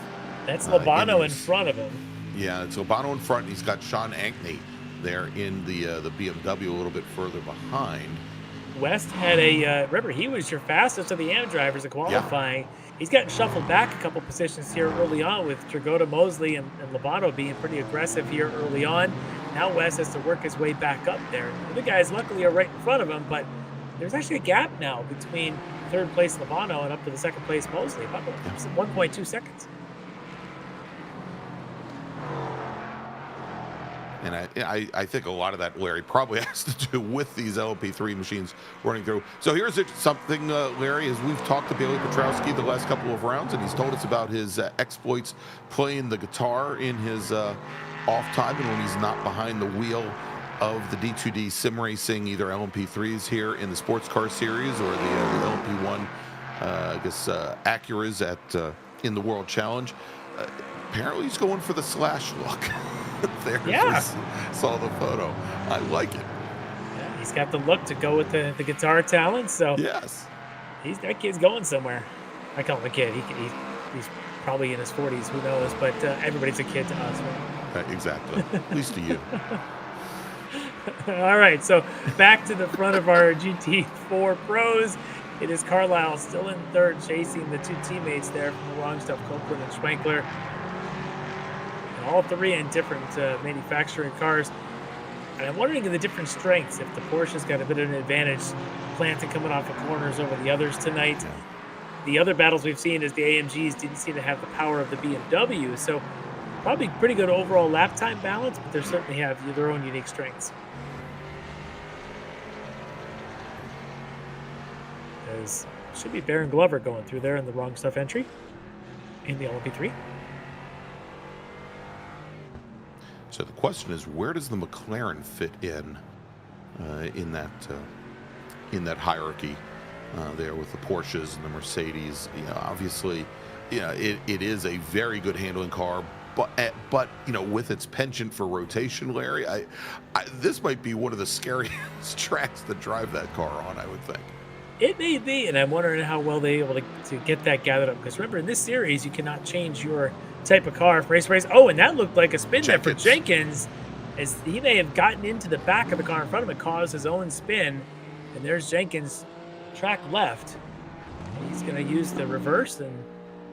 That's Lobano in front of him. Yeah, it's Lobano in front. He's got Sean Ankney there in the BMW a little bit further behind. West had remember, he was your fastest of the AM drivers in qualifying. Yeah. He's gotten shuffled back a couple positions here early on with Dragota, Mosley, and Lobano being pretty aggressive here early on. Now West has to work his way back up there. The other guys luckily are right in front of him, but there's actually a gap now between 3rd place Lobano and up to the 2nd place Mosley, about 1.2 seconds. And I think a lot of that, Larry, probably has to do with these LMP3 machines running through. So here's something, Larry, as we've talked to Bailey Petrowski the last couple of rounds, and he's told us about his exploits playing the guitar in his off time and when he's not behind the wheel of the D2D sim racing, either LMP3s here in the sports car series or the LMP1, Acuras in the World Challenge. Apparently he's going for the slash look. There, saw the photo. I like it. Yeah, he's got the look to go with the guitar talent. So yes, that kid's going somewhere. I call him a kid. He's probably in his 40s. Who knows? But everybody's a kid to us, right? Exactly. At least to you. All right. So back to the front of our GT4 pros. It is Carlisle still in 3rd, chasing the two teammates there from the wrong stuff, Copeland and Schwenkler. All 3 in different manufacturing cars. And I'm wondering in the different strengths if the Porsche's got a bit of an advantage planting coming off of corners over the others tonight. The other battles we've seen is the AMGs didn't seem to have the power of the BMW. So probably pretty good overall lap time balance, but they certainly have their own unique strengths. There's should be Baron Glover going through there in the wrong stuff entry in the LMP3. So the question is, where does the McLaren fit in that hierarchy there with the Porsches and the Mercedes? Obviously, it is a very good handling car, but with its penchant for rotation, Larry, this might be one of the scariest tracks to drive that car on, I would think. It may be, and I'm wondering how well they're able to get that gathered up. Because remember, in this series, you cannot change your type of car from race to race. Oh, and that looked like a spin there for Jenkins, as he may have gotten into the back of the car in front of him and caused his own spin. And there's Jenkins, track left. And he's going to use the reverse and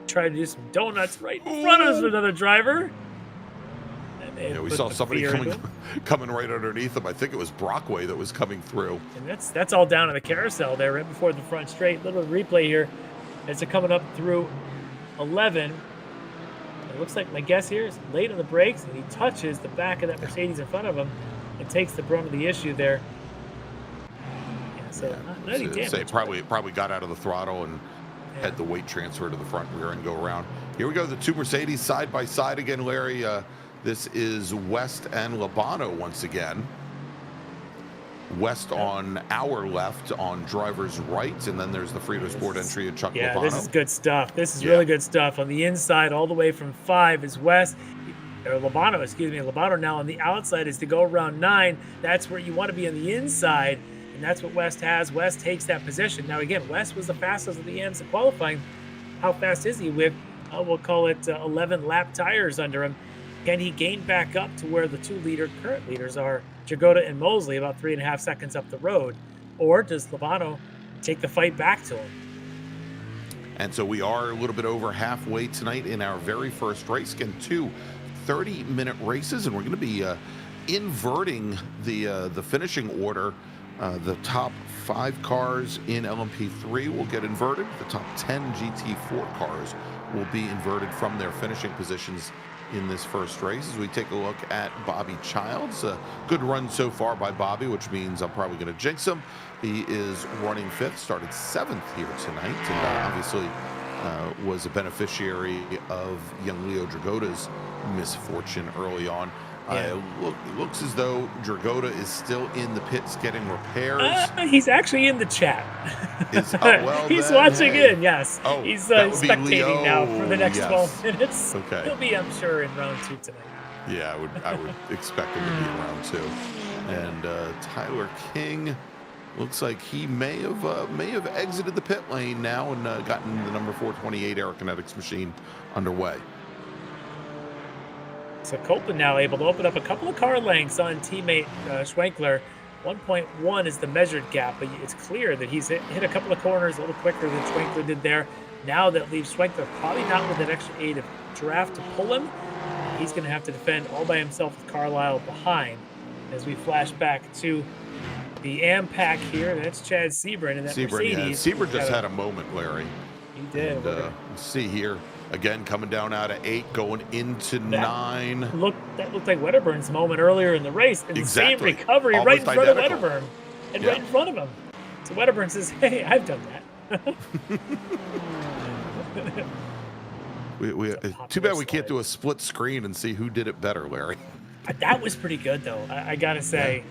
try to do some donuts right in front of another driver. Yeah, we saw somebody coming right underneath him. I think it was Brockway that was coming through. And that's all down in the carousel there, right before the front straight. Little replay here as they're coming up through 11. It looks like my guess here is late on the brakes, and he touches the back of that Mercedes in front of him and takes the brunt of the issue there. Yeah, so not any damage. Say probably got out of the throttle and had the weight transfer to the front rear and go around. Here we go, the two Mercedes side by side again, Larry. This is West and Labano once again. West on our left, on driver's right, and then there's the Frito Sport entry of Chuck Labano. Yeah, this is good stuff. This is really good stuff. On the inside, all the way from 5 is West, or Labano, excuse me. Labano now on the outside is to go around 9. That's where you want to be on the inside, and that's what West has. West takes that position. Now, again, West was the fastest of the AMs in qualifying. How fast is he with, we'll call it 11 lap tires under him? Can he gain back up to where the current leaders are, Jagoda and Mosley, about 3.5 seconds up the road? Or does Labano take the fight back to him? And so we are a little bit over halfway tonight in our very first race. Again, 2 30-minute races, and we're going to be inverting the finishing order. The top 5 cars in LMP3 will get inverted. The top 10 GT4 cars will be inverted from their finishing positions in this first race. As we take a look at Bobby Childs, a good run so far by Bobby, which means I'm probably going to jinx him. He is running 5th, started 7th here tonight, and obviously was a beneficiary of young Leo Dragoda's misfortune early on. It looks as though Dragoda is still in the pits getting repairs. He's actually in the chat. He's then, watching in, yes. Oh, he's spectating now for the next 12 minutes. Okay. He'll be, I'm sure, in round 2 tonight. Yeah, I would expect him to be in round 2. And Tyler King looks like he may have exited the pit lane now and gotten the number 428 Aerokinetics machine underway. So Colton now able to open up a couple of car lengths on teammate Schwenkler. 1.1 is the measured gap, but it's clear that he's hit a couple of corners a little quicker than Schwenkler did there. Now that leaves Schwenkler probably not with an extra aid of draft to pull him. He's going to have to defend all by himself with Carlisle behind. As we flash back to the AM pack here, that's Chad Sebring and that Mercedes. Yeah. Sebring just had a moment, Larry. He did. And, let's see here. Again, coming down out of 8, going into 9. That looked like Wedderburn's moment earlier in the race. And exactly. The same recovery almost right in front identical. of Wedderburn. And right in front of him. So Wedderburn says, hey, I've done that. Too bad we can't do a split screen and see who did it better, Larry. That was pretty good, though. I got to say.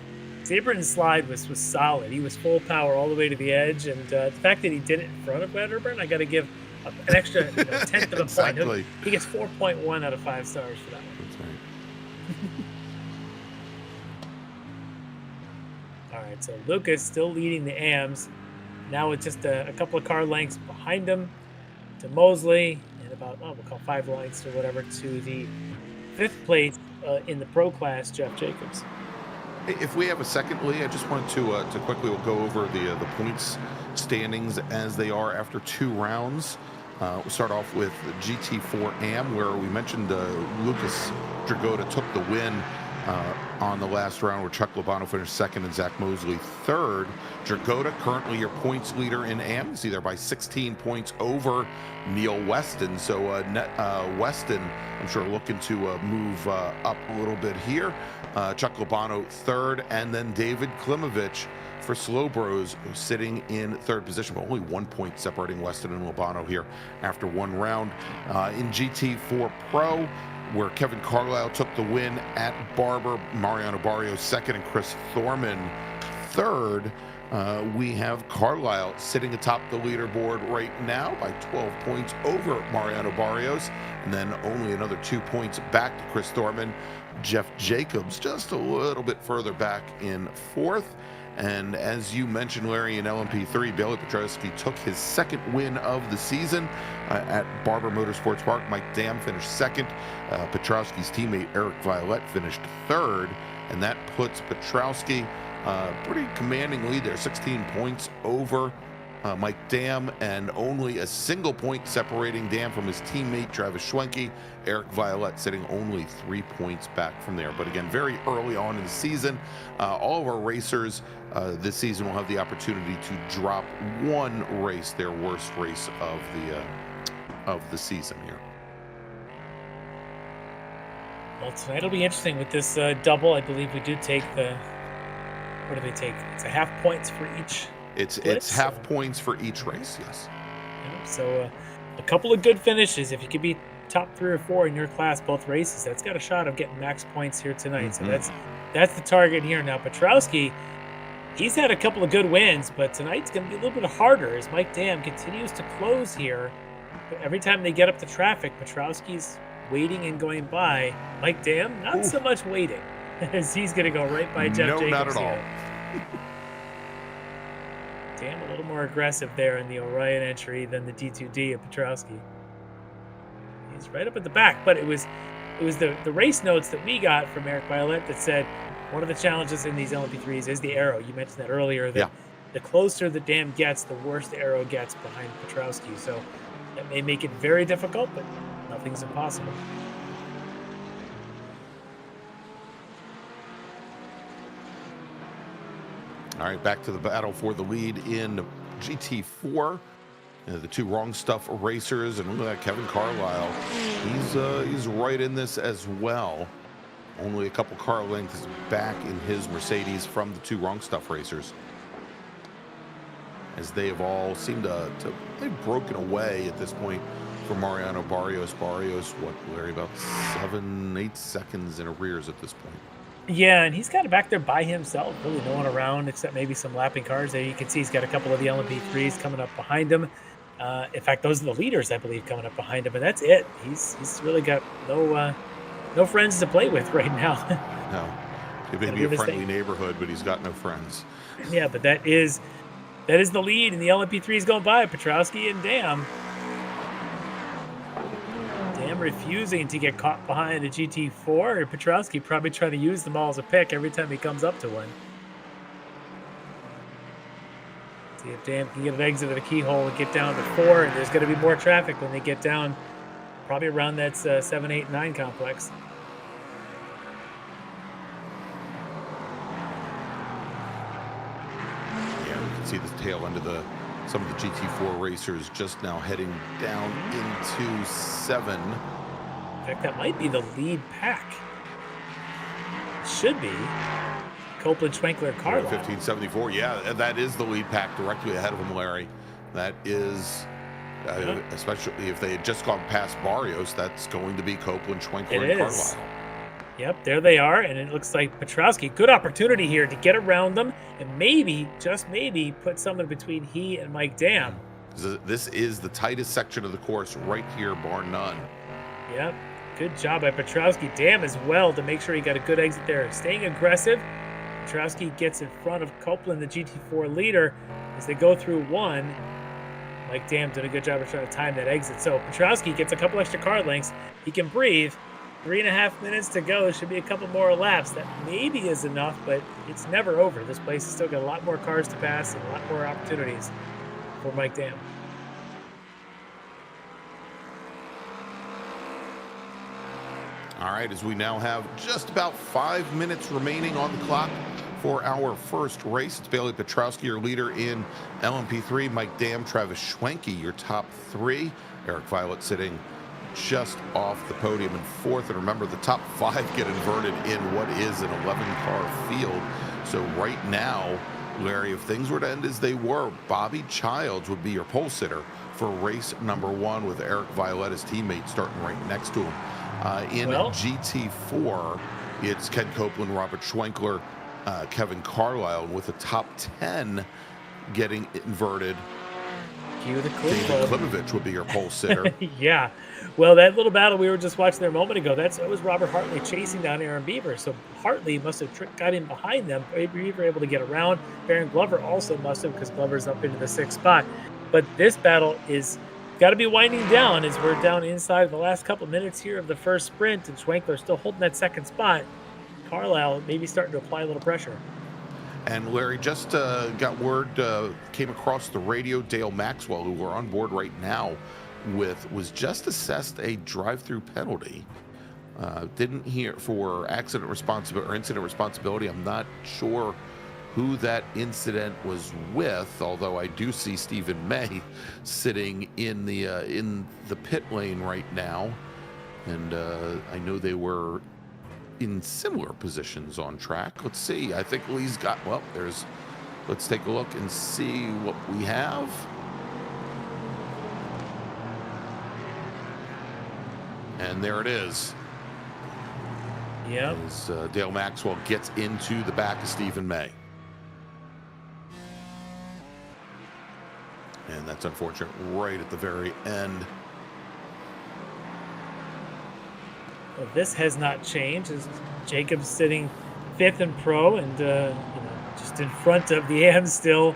Sebring's slide was solid. He was full power all the way to the edge. And the fact that he did it in front of Wedderburn, I got to give an extra 1/10 of a exactly. point. He gets 4.1 out of 5 stars for that one. That's right. All right, so Lucas still leading the AMs. Now with just a couple of car lengths behind him to Mosley, and about, we'll call 5 lengths or whatever to the 5th place in the pro class, Jeff Jacobs. If we have a second, Lee, I just wanted to quickly we'll go over the points standings as they are after 2 rounds. We'll start off with GT4 AM, where we mentioned Lucas Dragoda took the win on the last round, where Chuck Labano finished 2nd and Zach Mosley 3rd. Dragoda, currently your points leader in AM. You see there by 16 points over Neil Weston. So Weston, I'm sure, looking to move up a little bit here. Chuck Labano 3rd, and then David Klimovich for Slow Bros sitting in 3rd position, but only 1 point separating Weston and Labano here after 1 round. In GT4 Pro, where Kevin Carlisle took the win at Barber, Mariano Barrios 2nd, and Chris Thorman 3rd. We have Carlisle sitting atop the leaderboard right now by 12 points over Mariano Barrios, and then only another 2 points back to Chris Thorman. Jeff Jacobs just a little bit further back in 4th. And as you mentioned, Larry, in LMP3, Bailey Petrowski took his 2nd win of the season at Barber Motorsports Park. Mike Dam finished 2nd. Petrowski's teammate Eric Violette finished 3rd, and that puts Petrowski pretty commanding lead there, 16 points over Mike Dam, and only a single point separating Dam from his teammate Travis Schwenke. Eric Violette sitting only 3 points back from there. But again, very early on in the season, all of our racers this season will have the opportunity to drop 1 race, their worst race of the season here. Well, tonight will be interesting with this double. I believe we do take what do they take? It's a half points for each. It's half points for each race, yes. Yeah, so a couple of good finishes. If you could be top 3 or 4 in your class both races, that's got a shot of getting max points here tonight. So that's the target here. Now Petrowski, he's had a couple of good wins, but tonight's going to be a little bit harder as Mike Dam continues to close here. But every time they get up the traffic, Petrowski's waiting and going by. Mike Dam, not so much waiting, as he's going to go right by Jeff Jacobs. No, not at all. Dam a little more aggressive there in the Orion entry than the D2D of Petrowski. He's right up at the back, but it was the race notes that we got from Eric Violet that said one of the challenges in these LMP3s is the arrow. You mentioned that earlier, that the closer the Dam gets, the worse the arrow gets behind Petrowski. So that may make it very difficult, but nothing's impossible. All right, back to the battle for the lead in GT4. The two wrong stuff racers, and look at that, Kevin Carlisle. He's right in this as well. Only a couple car lengths back in his Mercedes from the two wrong stuff racers, as they have all seemed to they've broken away at this point from Mariano Barrios. Barrios, what, Larry, about 7-8 seconds in arrears at this point. Yeah, and he's kind of back there by himself, really no one around except maybe some lapping cars there. You can see he's got a couple of the LMP3s coming up behind him. In fact, those are the leaders, I believe, coming up behind him, but that's it. He's really got no friends to play with right now. No, it may be a friendly neighborhood, but he's got no friends. Yeah, but that is the lead, and the LMP3 is going by Petrowski and Dam. Dam refusing to get caught behind a GT4. Petrowski probably trying to use them all as a pick every time he comes up to one. See if Dam can get an exit of the keyhole and get down to 4, and there's going to be more traffic when they get down, probably around that 7, 8, 9 complex. Yeah, we can see the tail end of some of the GT4 racers just now heading down into 7. In fact, that might be the lead pack. Should be. Copeland, Schwenkler, Carlisle. 1574, yeah, that is the lead pack directly ahead of him, Larry. That is, especially if they had just gone past Barrios, that's going to be Copeland, Schwenkler, and Carlisle. Yep, there they are, and it looks like Petrowski, good opportunity here to get around them and maybe, just maybe, put someone between he and Mike Dam. This is the tightest section of the course right here, bar none. Yep, good job by Petrowski. Dam as well to make sure he got a good exit there. Staying aggressive, Petrowski gets in front of Copeland, the GT4 leader, as they go through 1. Mike Dam did a good job of trying to time that exit. So Petrowski gets a couple extra car lengths. He can breathe. 3.5 minutes to go. Should be a couple more laps. That maybe is enough, but it's never over. This place has still got a lot more cars to pass and a lot more opportunities for Mike Dam. All right, as we now have just about 5 minutes remaining on the clock for our first race. It's Bailey Petrowski, your leader in LMP3. Mike Dam, Travis Schwenke, your top 3. Eric Violet sitting just off the podium in 4th. And remember, the top 5 get inverted in what is an 11-car field. So right now, Larry, if things were to end as they were, Bobby Childs would be your pole sitter for race number 1 with Eric Violet, his teammate, starting right next to him. In GT4, it's Ken Copeland, Robert Schwenkler, Kevin Carlisle, with the top 10 getting inverted. Cue the David Klimovic would be your pole sitter. Yeah. Well, that little battle we were just watching there a moment ago, that was Robert Hartley chasing down Aaron Beaver. So Hartley must have got in behind them. Beaver able to get around. Baron Glover also must have, because Glover's up into the 6th spot. But this battle is got to be winding down as we're down inside the last couple minutes here of the first sprint, and Schwenkler still holding that 2nd spot. Carlisle maybe starting to apply a little pressure. And Larry, just got word, came across the radio, Dale Maxwell, who we're on board right now with, was just assessed a drive-through penalty. Didn't hear for accident responsibility or incident responsibility. I'm not sure who that incident was with, although I do see Stephen May sitting in the pit lane right now, and I know they were in similar positions on track. Let's see. I think Lee's got, well, let's take a look and see what we have. And there it is. Yep. As Dale Maxwell gets into the back of Stephen May. And that's unfortunate right at the very end. Well, this has not changed. As Jacobs sitting 5th in pro and just in front of the AM still,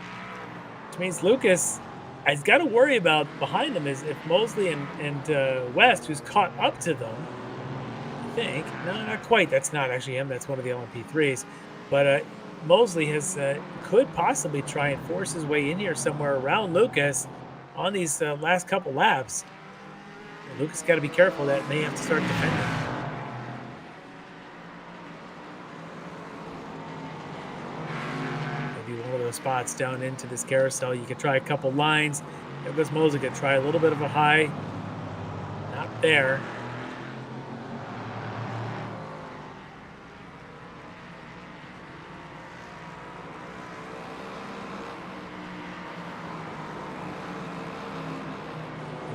which means Lucas has got to worry about behind him is if Mosley and West, who's caught up to them, I think. No, not quite. That's not actually him. That's one of the LMP3s. But Mosley has could possibly try and force his way in here somewhere around Lucas on these last couple laps. And Lucas got to be careful that may have to start defending. Maybe one of those spots down into this carousel. You could try a couple lines. Douglas Mosley could try a little bit of a high. Not there.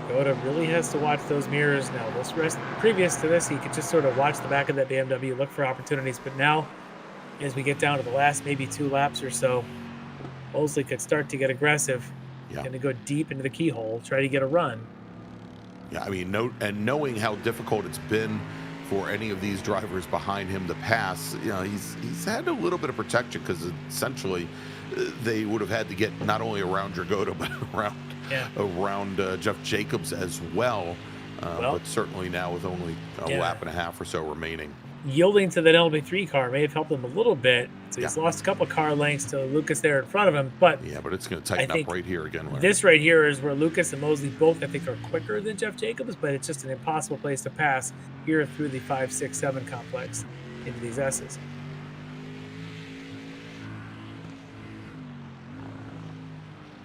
Goda really has to watch those mirrors now. Previous to this, he could just sort of watch the back of that BMW, look for opportunities. But now, as we get down to the last maybe 2 laps or so, Mosley could start to get aggressive. Yeah. Going to go deep into the keyhole, try to get a run. Yeah, I mean, knowing how difficult it's been for any of these drivers behind him to pass, he's had a little bit of protection because essentially they would have had to get not only around Dragotta but around Jeff Jacobs as well. But certainly now with only a lap and a half or so remaining. Yielding to that LB3 car may have helped him a little bit. So he's lost a couple car lengths to Lucas there in front of him. But it's going to tighten up right here again. Larry. This right here is where Lucas and Mosley both, I think, are quicker than Jeff Jacobs, but it's just an impossible place to pass here through the 5, 6, 7 complex into these S's.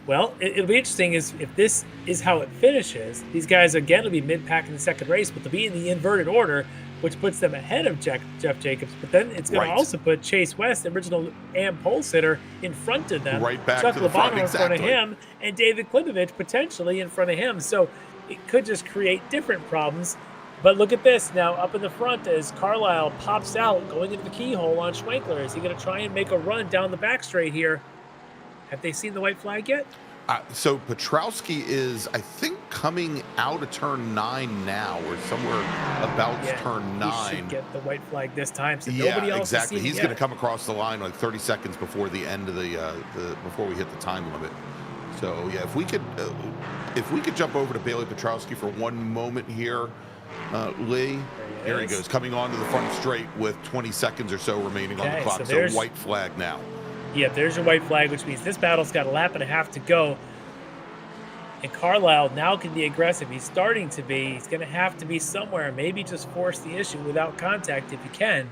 Well, it'll be interesting is if this is how it finishes, these guys again will be mid-pack in the second race, but they'll be in the inverted order, which puts them ahead of Jeff Jacobs. But then it's going to also put Chase West, the original AM pole sitter, in front of them. Right back Chuck to the front, in front of him, and David Klimovich potentially in front of him. So it could just create different problems. But look at this now up in the front as Carlisle pops out, going into the keyhole on Schwenkler. Is he going to try and make a run down the back straight here? Have they seen the white flag yet? So Petrowski is, I think, coming out of turn 9 now, or somewhere about turn 9. He should get the white flag this time. So nobody else exactly. Has seen He's going to come across the line like 30 seconds before the end of before we hit the time limit. So yeah, if we could jump over to Bailey Petrowski for one moment here, Lee. Here he goes, coming onto the front straight with 20 seconds or so remaining on the clock. So white flag now. Yeah, there's your white flag, which means this battle's got a lap and a half to go. And Carlisle now can be aggressive. He's starting to be. He's going to have to be somewhere. Maybe just force the issue without contact if he can.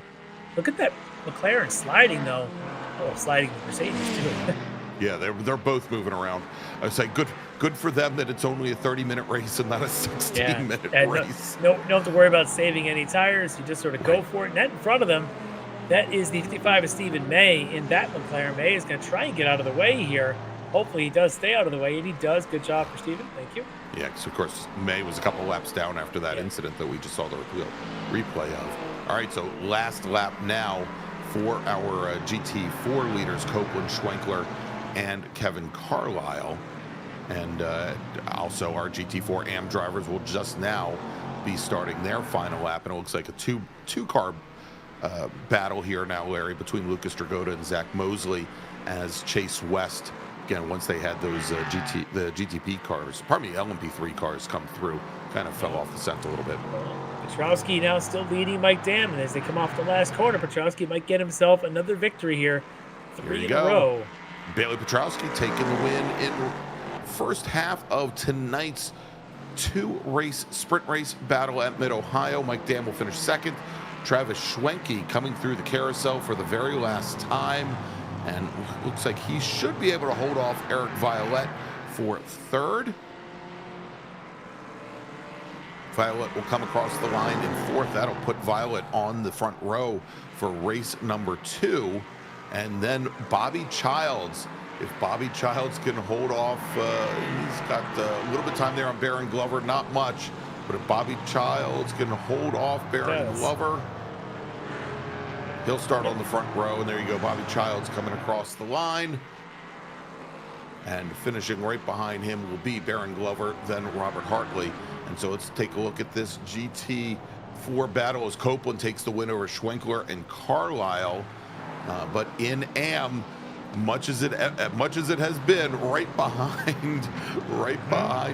Look at that McLaren sliding, though. Oh, sliding the Mercedes, too. Yeah, they're both moving around. I say good for them that it's only a 30-minute race and not a 16-minute race. No, you don't have to worry about saving any tires. You just sort of go for it. And that in front of them, that is the 55 of Stephen May in that McLaren. May is going to try and get out of the way here. Hopefully he does stay out of the way, and he does. Good job for Stephen. Thank you. Yeah, because, of course, May was a couple laps down after that incident that we just saw the replay of. All right, so last lap now for our GT4 leaders, Copeland, Schwenkler, and Kevin Carlisle. And also our GT4 AM drivers will just now be starting their final lap, and it looks like a two-car battle here now, Larry, between Lucas Dragotta and Zach Mosley as Chase West, again, once they had those GTP cars, LMP3 cars come through, kind of fell off the scent a little bit. Petrowski now still leading Mike Damon as they come off the last corner. Petrowski might get himself another victory here. 3 in a row. Bailey Petrowski taking the win in first half of tonight's sprint race battle at Mid-Ohio. Mike Dam will finish second. Travis Schwenke coming through the carousel for the very last time, and looks like he should be able to hold off Eric Violette for third. Violet will come across the line in fourth. That'll put Violet on the front row for race number 2. And then Bobby Childs. If Bobby Childs can hold off, he's got a little bit of time there on Baron Glover, not much. But if Bobby Childs can hold off Baron Glover, he'll start on the front row. And there you go, Bobby Childs coming across the line. And finishing right behind him will be Baron Glover, then Robert Hartley. And so let's take a look at this GT4 battle as Copeland takes the win over Schwenkler and Carlisle. But in AM, much as it has been, right behind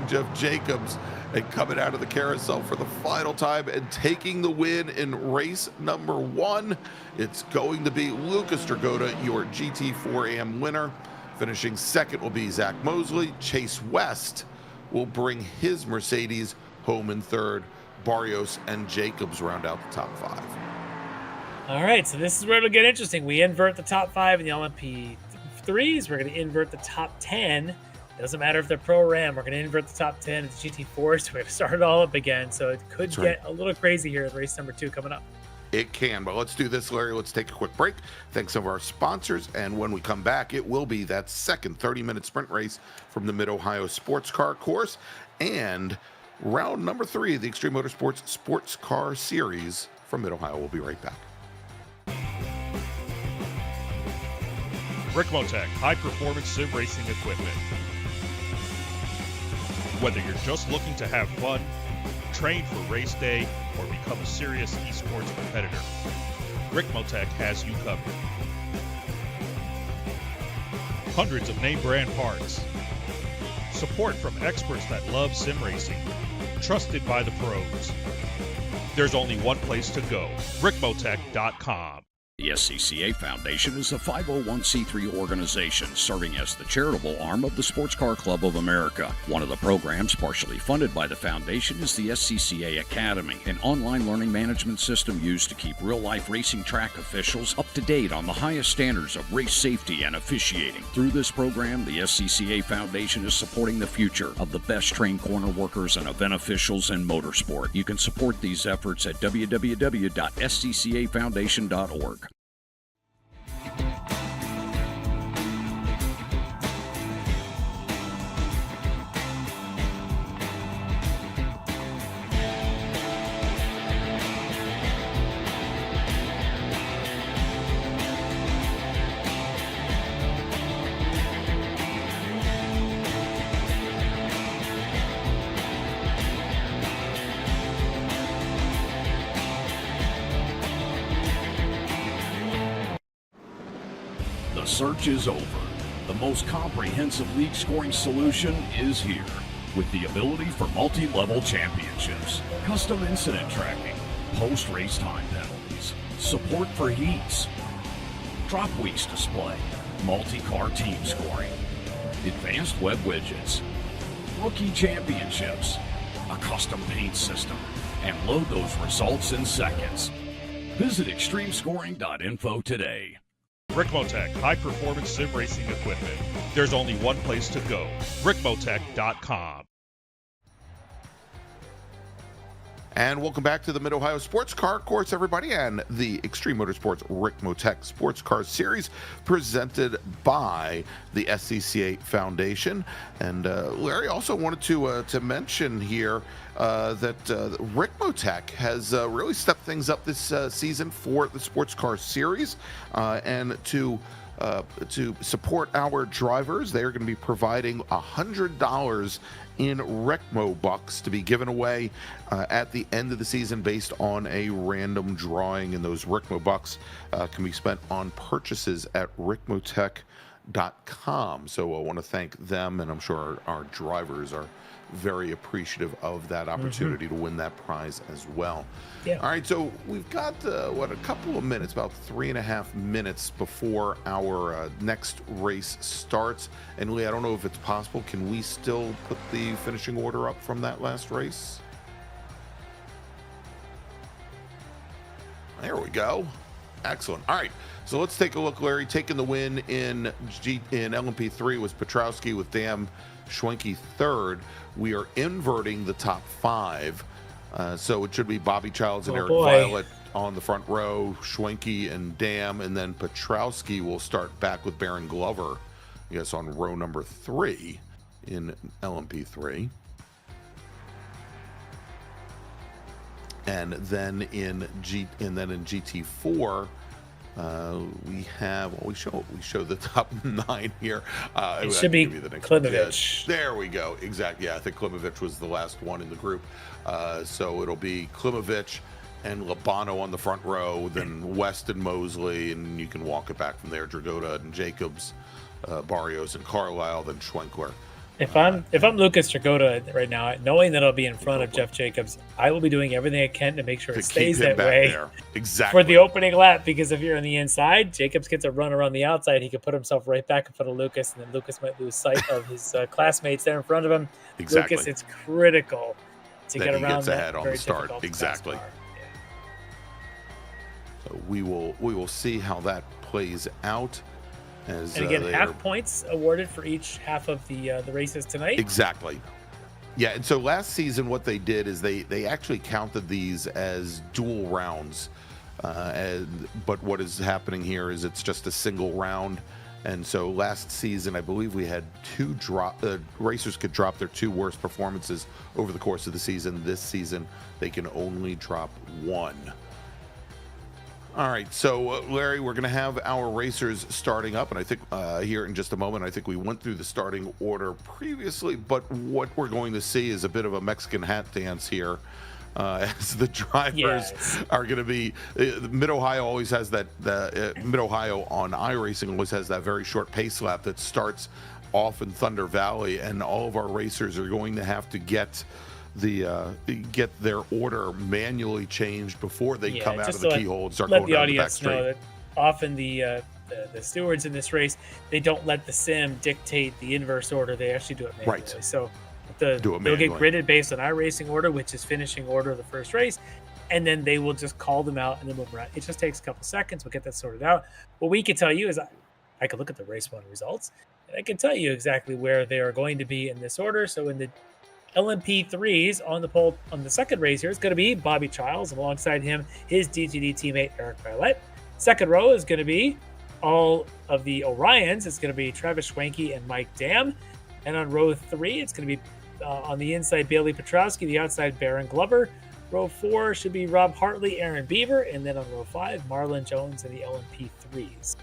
Jeff Jacobs, and coming out of the carousel for the final time and taking the win in race number 1, it's going to be Lucas Dragota, your GT4 AM winner. Finishing second will be Zach Mosley. Chase West will bring his Mercedes home in third. Barrios and Jacobs round out the top 5. All right, so this is where it'll get interesting. We invert the top 5 in the LMP3s. We're going to invert the top 10. It doesn't matter if they're Pro-Ram. We're going to invert the top 10 of the GT4s. So we're going to start it all up again. So it could get a little crazy here with race number 2 coming up. It can, but let's do this, Larry. Let's take a quick break. Thanks to our sponsors. And when we come back, it will be that second 30-minute sprint race from the Mid-Ohio Sports Car course and round number 3 of the Extreme Motorsports Sports Car Series from Mid-Ohio. We'll be right back. Ricmotech high-performance sim racing equipment. Whether you're just looking to have fun, train for race day, or become a serious esports competitor, Ricmotech has you covered. Hundreds of name brand parts. Support from experts that love sim racing. Trusted by the pros. There's only one place to go, Ricmotech.com. The SCCA Foundation is a 501c3 organization serving as the charitable arm of the Sports Car Club of America. One of the programs partially funded by the foundation is the SCCA Academy, an online learning management system used to keep real-life racing track officials up to date on the highest standards of race safety and officiating. Through this program, the SCCA Foundation is supporting the future of the best-trained corner workers and event officials in motorsport. You can support these efforts at www.sccafoundation.org. The search is over. The most comprehensive league scoring solution is here, with the ability for multi-level championships, custom incident tracking, post-race time penalties, support for heats, drop weeks display, multi-car team scoring, advanced web widgets, rookie championships, a custom paint system, and load those results in seconds. Visit extremescoring.info today. Ricmotech high-performance sim racing equipment. There's only one place to go, Ricmotech.com. And welcome back to the Mid-Ohio Sports Car Course, everybody, and the Extreme Motorsports Ricmotech Sports Car Series presented by the SCCA Foundation. And Larry also wanted to mention here that Ricmotech has really stepped things up this season for the Sports Car Series, and to support our drivers, they are going to be providing $100 in Ricmo bucks to be given away at the end of the season based on a random drawing, and those Ricmo bucks can be spent on purchases at Ricmotech.com. So I want to thank them, and I'm sure our drivers are very appreciative of that opportunity to win that prize as well. Yeah. All right, so we've got a couple of minutes, about 3.5 minutes before our next race starts. And Lee, I don't know if it's possible. Can we still put the finishing order up from that last race? There we go. Excellent. All right, so let's take a look, Larry. Taking the win in LMP3 was Petrowski with Dam Schwenke third. We are inverting the top 5 So it should be Bobby Childs and Oh, Eric boy. Violet on the front row, Schwenke and Dam, and then Petrowski will start back with Baron Glover, I guess, on row number 3 in LMP3. And then in GT4, we have, well, we show the top 9 here. It should be Klimovich. Yeah, there we go. Exactly. Yeah, I think Klimovich was the last one in the group. So it'll be Klimovich and Labano on the front row, then West and Mosley, and you can walk it back from there. Dragotta and Jacobs, Barrios and Carlisle, then Schwenkler. If I'm Lucas Dragotta right now, knowing that I'll be in front of Jeff Jacobs, I will be doing everything I can to make sure it stays that way there. Exactly. for the opening lap. Because if you're on the inside, Jacobs gets a run around the outside. He could put himself right back in front of Lucas, and then Lucas might lose sight of his classmates there in front of him. Exactly. Lucas, it's critical to that get he around gets that ahead on very the start. difficult Exactly. fast car. So we will see how that plays out. As, And again, half points awarded for each half of the races tonight. Exactly. Yeah, and so last season what they did is they actually counted these as dual rounds. But what is happening here is it's just a single round. And so last season, I believe we had racers could drop their 2 worst performances over the course of the season. This season, they can only drop 1. All right, so Larry, we're going to have our racers starting up, and I think here in just a moment, I think we went through the starting order previously, but what we're going to see is a bit of a Mexican hat dance here, as the drivers are going to be. Mid-Ohio always has that. Mid-Ohio on iRacing always has that very short pace lap that starts off in Thunder Valley, and all of our racers are going to have to get their order manually changed before they come out of the keyhole and start going down the back straight. Let the audience know that often the stewards in this race, they don't let the sim dictate the inverse order. They actually do it manually. Right. So they'll get gridded based on iRacing order, which is finishing order of the first race, and then they will just call them out and then move around. It just takes a couple seconds. We'll get that sorted out. What we can tell you is I can look at the race 1 results, and I can tell you exactly where they are going to be in this order. So in the LMP3s on the pole on the second race here is going to be Bobby Childs, and alongside him, his DTD teammate Eric Violet. Second row is going to be all of the Orions. It's going to be Travis Schwenke and Mike Dam. And on row 3, it's going to be on the inside, Bailey Petrowski, the outside, Baron Glover. Row 4 should be Rob Hartley, Aaron Beaver. And then on row 5, Marlon Jones and the LMP3s.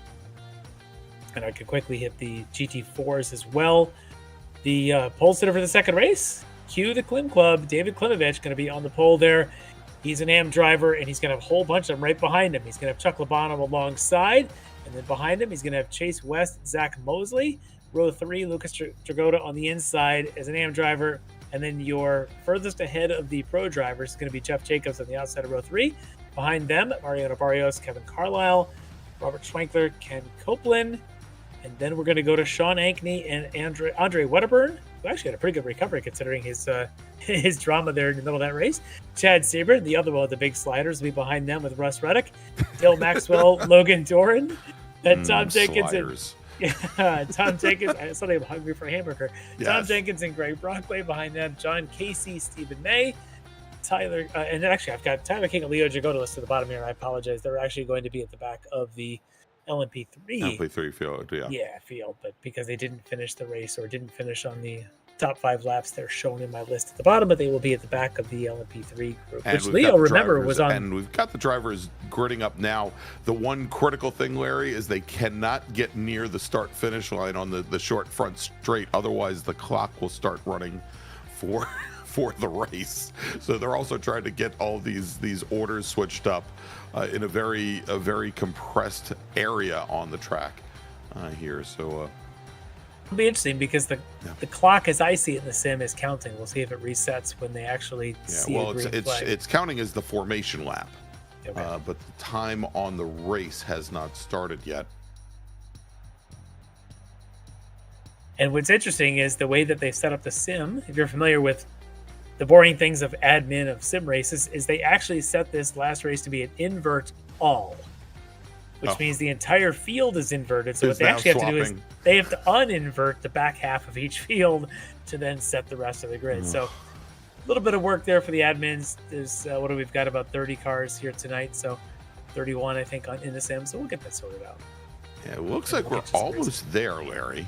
And I could quickly hit the GT4s as well. The pole sitter for the second race, cue the Klim Club, David Klimovich, going to be on the pole there. He's an AM driver, and he's going to have a whole bunch of them right behind him. He's going to have Chuck Labano alongside, and then behind him, he's going to have Chase West, Zach Mosley. Row 3, Lucas Dragotta on the inside as an AM driver, and then your furthest ahead of the pro drivers is going to be Jeff Jacobs on the outside of row 3. Behind them, Mariano Barrios, Kevin Carlisle, Robert Schwenkler, Ken Copeland, and then we're going to go to Sean Ankney and Andre Wedderburn, who actually had a pretty good recovery considering his drama there in the middle of that race. Chad Saber, the other one with the big sliders, will be behind them with Russ Reddick, Dale Maxwell, Logan Doran, and Tom Jenkins. Tom Jenkins. I thought I'm hungry for a hamburger. Yes. Tom Jenkins and Greg Brockway behind them. John Casey, Stephen May, Tyler, and then actually I've got Tyler King and Leo Jagoda listed at the bottom here. I apologize. They're actually going to be at the back of the LMP3 field, field, but because they didn't finish the race or didn't finish on the top 5 laps, they're shown in my list at the bottom, but they will be at the back of the LMP3 group, which Leo, remember, was on. And we've got the drivers gridding up now. The one critical thing, Larry, is they cannot get near the start-finish line on the short front straight. Otherwise, the clock will start running for the race. So they're also trying to get all these orders switched up in a very compressed area on the track here. So it'll be interesting because the clock, as I see it in the sim, is counting. We'll see if it resets when they actually see a green flag. It's counting as the formation lap, okay. But the time on the race has not started yet. And what's interesting is the way that they set up the sim. If you're familiar with the boring things of admin of sim races, is they actually set this last race to be an invert all, which means the entire field is inverted. So what they actually have to do is they have to uninvert the back half of each field to then set the rest of the grid. So little bit of work there for the admins. There's we've got about 30 cars here tonight, so 31 I think in the sim. So we'll get that sorted out. Yeah, it looks like we're almost there, Larry.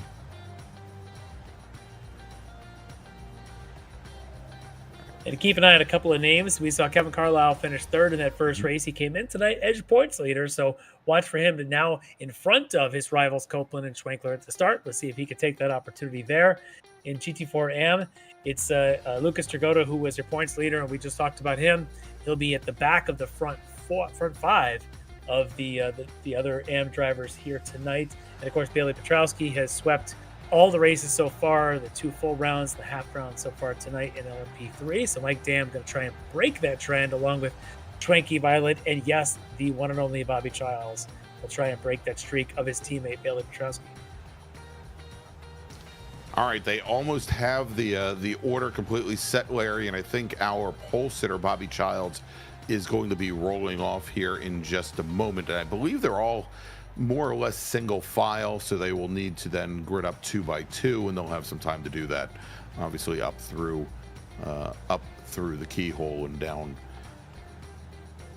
And to keep an eye on a couple of names, we saw Kevin Carlisle finish third in that first race. He came in tonight, edge points leader, so watch for him to now in front of his rivals Copeland and Schwenkler at the start. Let's see if he could take that opportunity there. In GT4 AM, it's Lucas Tragoda, who was your points leader, and we just talked about him. He'll be at the back of the front five of the other AM drivers here tonight. And of course, Bailey Petrowski has swept all the races so far, the 2 full rounds, the half round so far tonight in LMP3. So Mike Dam going to try and break that trend along with Schwenke Violet, and yes, the one and only Bobby Childs will try and break that streak of his teammate Bailey Petrowski. All right, they almost have the order completely set, Larry, and I think our pole sitter Bobby Childs is going to be rolling off here in just a moment. And I believe they're all more or less single file, so they will need to then grid up 2 by 2, and they'll have some time to do that, obviously up through the keyhole and down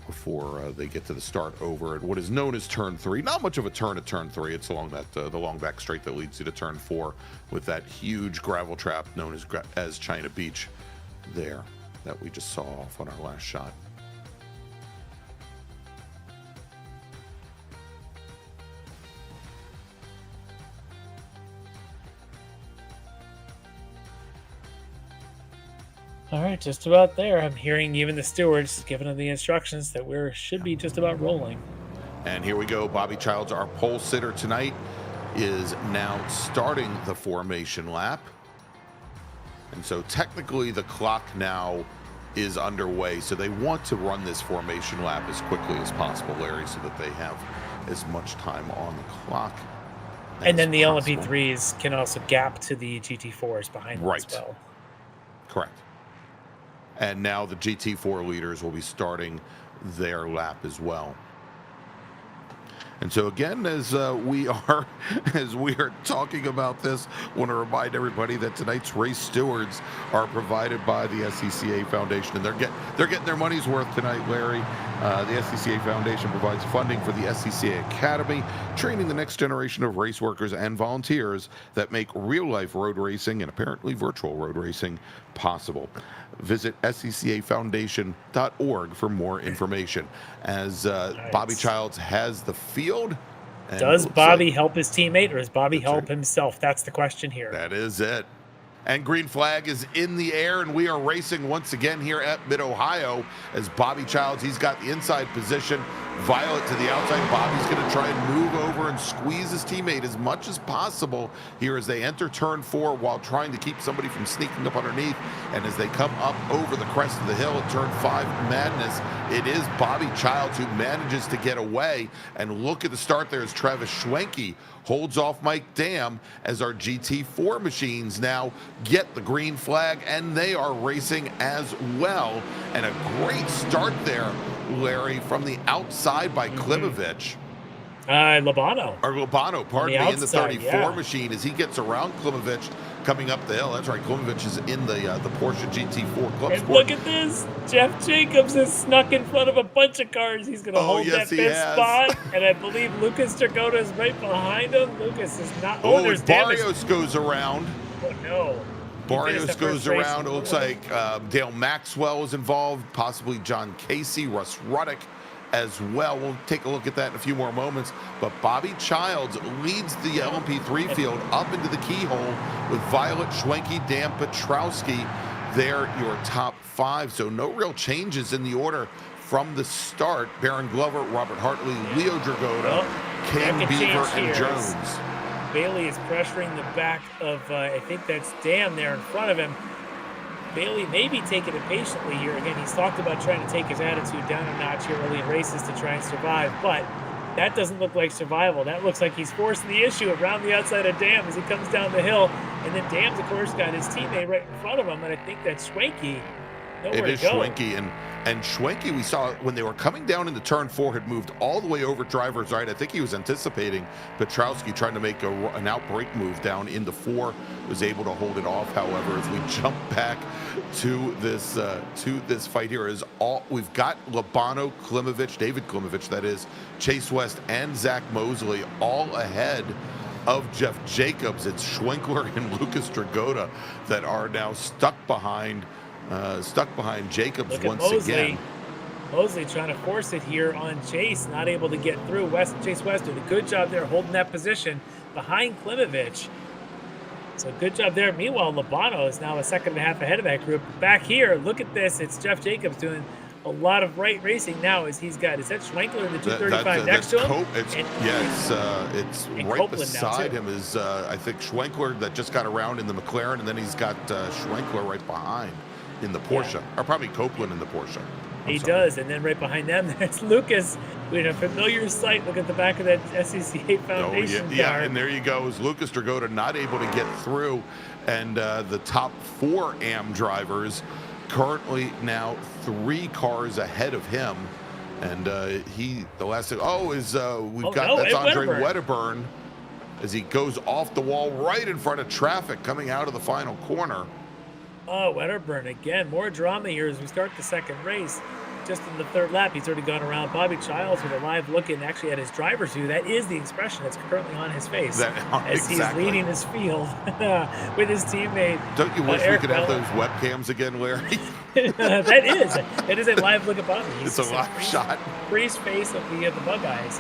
before they get to the start over at what is known as turn 3. Not much of a turn at turn 3. It's along that the long back straight that leads you to turn 4 with that huge gravel trap known as China Beach there that we just saw off on our last shot. All right, just about there. I'm hearing even the stewards giving them the instructions that we should be just about rolling. And here we go. Bobby Childs, our pole sitter tonight, is now starting the formation lap. And so technically the clock now is underway. So they want to run this formation lap as quickly as possible, Larry, so that they have as much time on the clock. And then the LMP3s can also gap to the GT4s behind them as well. Correct. And now the GT4 leaders will be starting their lap as well. And so again, as we are talking about this, I want to remind everybody that tonight's race stewards are provided by the SCCA Foundation, and they're getting their money's worth tonight, Larry. The SCCA Foundation provides funding for the SCCA Academy, training the next generation of race workers and volunteers that make real-life road racing and apparently virtual road racing possible. Visit sccafoundation.org for more information. As Bobby Childs has the field. Does Bobby help his teammate, or does Bobby help himself? That's the question here. That is it. And green flag is in the air, and we are racing once again here at Mid-Ohio as Bobby Childs, he's got the inside position. Violet to the outside. Bobby's going to try and move over and squeeze his teammate as much as possible here as they enter turn 4 while trying to keep somebody from sneaking up underneath. And as they come up over the crest of the hill at turn 5 madness, it is Bobby Childs who manages to get away. And look at the start there as Travis Schwenke holds off Mike Dam as our GT4 machines now get the green flag, and they are racing as well. And a great start there, Larry, from the outside by Klimovich. Labano, pardon me, in the 34 machine as he gets around Klimovich coming up the hill. That's right, Klimovich is in the Porsche GT4 Club and Sport. Look at this. Jeff Jacobs has snuck in front of a bunch of cars. He's going to hold that fifth spot. And I believe Lucas Tragoda is right behind him. Lucas is not. There's Barrios goes around. Oh, no. Barrios goes around. It looks like Dale Maxwell is involved, possibly John Casey, Russ Ruddick as well. We'll take a look at that in a few more moments. But Bobby Childs leads the LMP3 field up into the keyhole with Violet, Schwenke, Dam, Petrowski. They're your top 5. So no real changes in the order from the start. Baron Glover, Robert Hartley, Leo Dragoda, Cam Beaver, and Jones. Bailey is pressuring the back of, I think that's Dam there in front of him. Bailey may be taking it patiently here. Again, he's talked about trying to take his attitude down a notch here early in races to try and survive, but that doesn't look like survival. That looks like he's forcing the issue around the outside of Dam as he comes down the hill. And then Dam's, of course, got his teammate right in front of him, and I think that's Schwenke. It is Schwenke, and And Schwenke, we saw when they were coming down into turn 4, had moved all the way over driver's right. I think he was anticipating Petrowski trying to make an outbreak move down into 4. Was able to hold it off. However, as we jump back to this fight here, we've got Labano, Klimovich, David Klimovich, that is, Chase West, and Zach Mosley all ahead of Jeff Jacobs. It's Schwenkler and Lucas Dragotta that are now stuck behind Jacobs once again. Mosley trying to force it here on Chase, not able to get through. Chase West doing a good job there holding that position behind Klimovich. So good job there. Meanwhile, Labano is now a second and a half ahead of that group. Back here, look at this. It's Jeff Jacobs doing a lot of right racing now as he's got, is that Schwenkler in the 235 next to him? It's right Copeland beside him is, I think, Schwenkler that just got around in the McLaren, and then he's got Schwenkler right behind in the Porsche, or probably Copeland in the Porsche. He does, and then right behind them, there's Lucas with a familiar sight. Look at the back of that SCCA Foundation car. Yeah, and there you go. Is Lucas Dragotta not able to get through, and the top 4 AM drivers currently now 3 cars ahead of him, and the last thing, that's Andre Wedderburn as he goes off the wall right in front of traffic coming out of the final corner. Oh, Wedderburn again. More drama here as we start the second race. Just in the third lap, he's already gone around Bobby Childs with a live look in actually at his driver's view. That is the expression that's currently on his face as he's leading his field with his teammate. Don't you wish we could have those webcams again, Larry? That is a live look at Bobby. It's a live shot. Freeze face of the Buckeyes.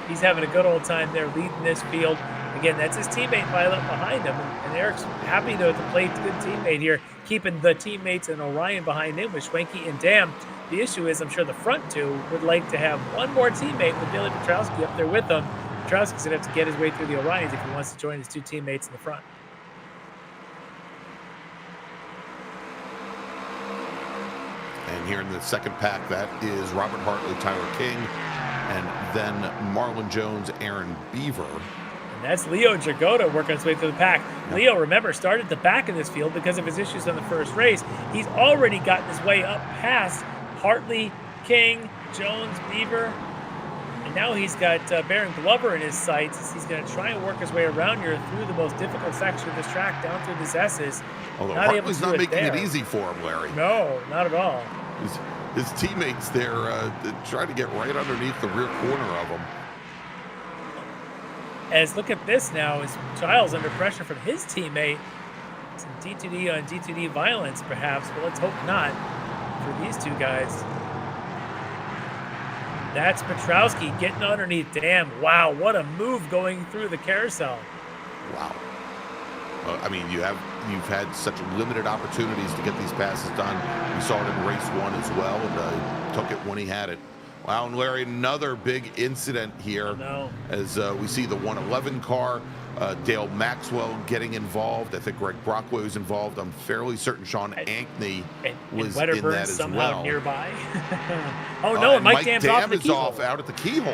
He's having a good old time there leading this field. Again, that's his teammate Violet behind him, and Eric's happy to play good teammate here, keeping the teammates and Orion behind him with Schwenke and Dam. The issue is, I'm sure the front 2 would like to have one more teammate with Billy Petrowski up there with them. Petrowski's going to have to get his way through the Orions if he wants to join his 2 teammates in the front. And here in the second pack, that is Robert Hartley, Tyler King, and then Marlon Jones, Aaron Beaver. And that's Leo Dragotta working his way through the pack. Yep. Leo, remember, started the back in this field because of his issues on the first race. He's already gotten his way up past Hartley, King, Jones, Beaver, and now he's got Baron Glover in his sights. He's going to try and work his way around here through the most difficult section of this track, down through these S's. Although Hartley's not making it easy for him, Larry. No, not at all. His teammates there trying to get right underneath the rear corner of him. As look at this now, is Giles under pressure from his teammate. Some D2D on D2D violence, perhaps, but let's hope not for these 2 guys. That's Petrowski getting underneath Dam. Wow, what a move going through the carousel. Wow. I mean, you've had such limited opportunities to get these passes done. We saw it in race 1 as well, and took it when he had it. Wow, and Larry, another big incident here as we see the 111 car, Dale Maxwell getting involved. I think Greg Brockway was involved. I'm fairly certain Sean Ankney was in that as somehow well. Nearby. And Mike Dam's off the keyhole. Out at the keyhole.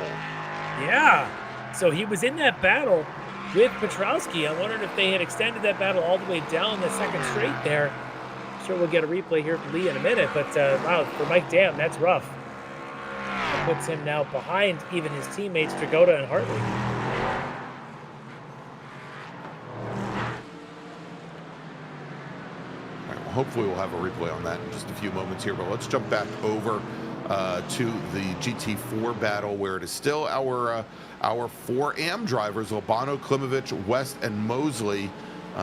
Yeah, so he was in that battle with Petrowski. I wondered if they had extended that battle all the way down the second straight there. I'm sure we'll get a replay here from Lee in a minute, but wow, for Mike Dam, that's rough. That puts him now behind even his teammates Dragotta and Hartley. All right, well, hopefully we'll have a replay on that in just a few moments here, but let's jump back over to the GT4 battle, where it is still our 4 AM drivers, Labano, Klimovich, West, and Mosley,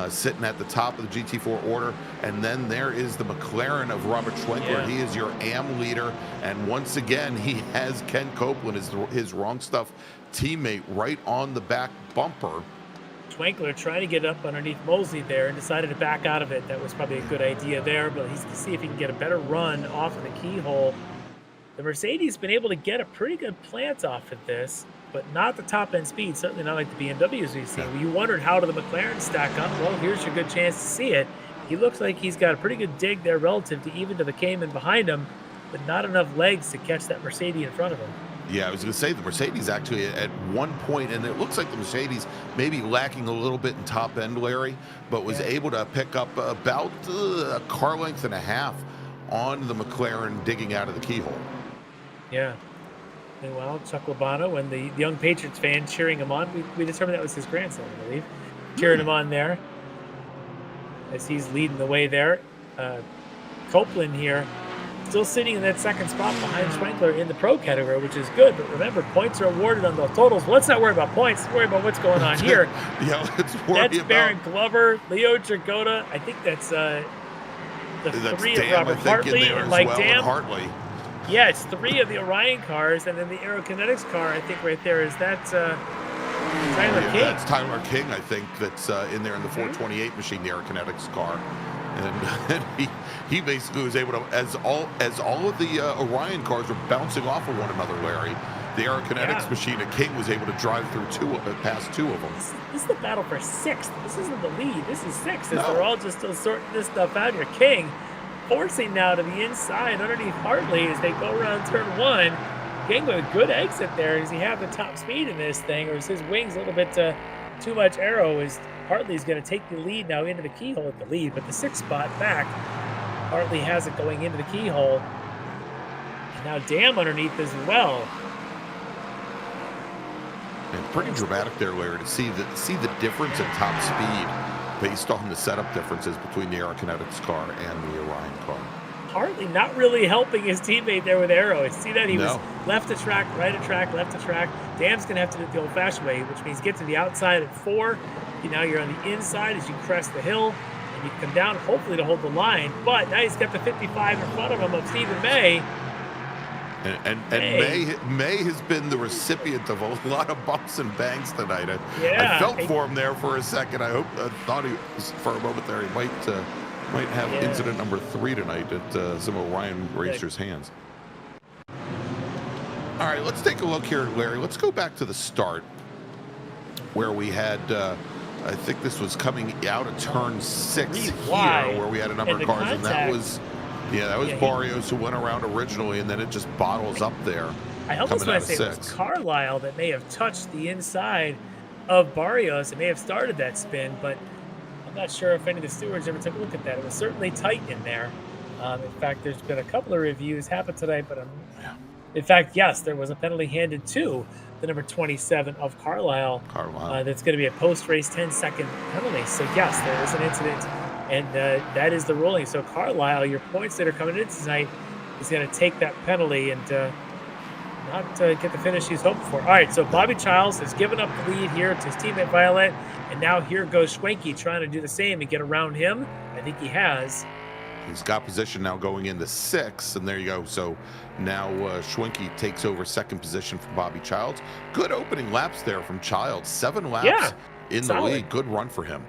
sitting at the top of the GT4 order. And then there is the McLaren of Robert Schwenkler. Yeah. He is your AM leader. And once again, he has Ken Copeland, his Wrong Stuff teammate, right on the back bumper. Schwenkler trying to get up underneath Mosley there and decided to back out of it. That was probably a good idea there, but he's to see if he can get a better run off of the keyhole. The Mercedes been able to get a pretty good plant off of this, but not the top-end speed, certainly not like the BMWs we've seen. You wondered how do the McLaren stack up? Well, here's your good chance to see it. He looks like he's got a pretty good dig there relative to even to the Cayman behind him, but not enough legs to catch that Mercedes in front of him. Yeah, I was going to say the Mercedes actually at one point, and it looks like the Mercedes maybe lacking a little bit in top end, Larry, but was able to pick up about a car length and a half on the McLaren digging out of the keyhole. Yeah. Meanwhile, Chuck Labano and the young Patriots fan cheering him on. We determined that was his grandson, I believe. Cheering him on there as he's leading the way there. Copeland here still sitting in that second spot behind Schwenkler in the pro category, which is good. But remember, points are awarded on the totals. Well, let's not worry about points. Let's worry about what's going on here. Yeah, let's worry about... That's Baron Glover, Leo Dragota. I think that's the three of Robert Hartley and Mike Dam. Hartley. Yeah, it's three of the Orion cars, and then the Aerokinetics car, I think right there, is that Tyler King? That's Tyler King, I think, that's in there in the 428 machine, the Aerokinetics car. And he basically was able to, as all of the Orion cars were bouncing off of one another, Larry, the Aerokinetics machine at King was able to drive through past two of them. This is the battle for sixth. This isn't the lead. This is sixth. As they're all just still sorting this stuff out here. King forcing now to the inside underneath Hartley as they go around turn one. King with a good exit there. Does he have the top speed in this thing, or is his wings a little bit too much arrow? As Hartley's going to take the lead now into the keyhole at the lead, but the sixth spot back. Hartley has it going into the keyhole. And now Dam underneath as well. And pretty dramatic there, Larry, to see the difference in top speed based on the setup differences between the Aerokinetics car and the Orion car. Hartley not really helping his teammate there with arrow. You see that? He was left of track, right of track, left of track. Dam's going to have to do it the old-fashioned way, which means get to the outside at 4. Now you're on the inside as you crest the hill, and you come down hopefully to hold the line. But now he's got the 55 in front of him of Stephen May. And May has been the recipient of a lot of bumps and bangs tonight. I felt for him there for a second. I thought he was, for a moment there, he might have incident number 3 tonight at some Orion racers' hands. All right, let's take a look here, Larry. Let's go back to the start where we had, I think this was coming out of turn 6 here, where we had a number of cars, and that was Barrios who went around originally, and then it just bottles up there. I almost want to say it was Carlisle that may have touched the inside of Barrios. It may have started that spin, but I'm not sure if any of the stewards ever took a look at that. It was certainly tight in there. In fact, there's been a couple of reviews happened tonight, but in fact, yes, there was a penalty handed to the number 27 of Carlisle. That's going to be a post-race 10-second penalty. So, yes, there is an incident, and that is the ruling. So, Carlisle, your points that are coming in tonight is going to take that penalty and not get the finish he's hoping for. All right, so Bobby Childs has given up the lead here to his teammate Violet, and now here goes Schwenke trying to do the same and get around him. I think he has. He's got position now going into 6, and there you go. So now Schwenke takes over second position from Bobby Childs. Good opening laps there from Childs. 7 laps in the lead. Good run for him.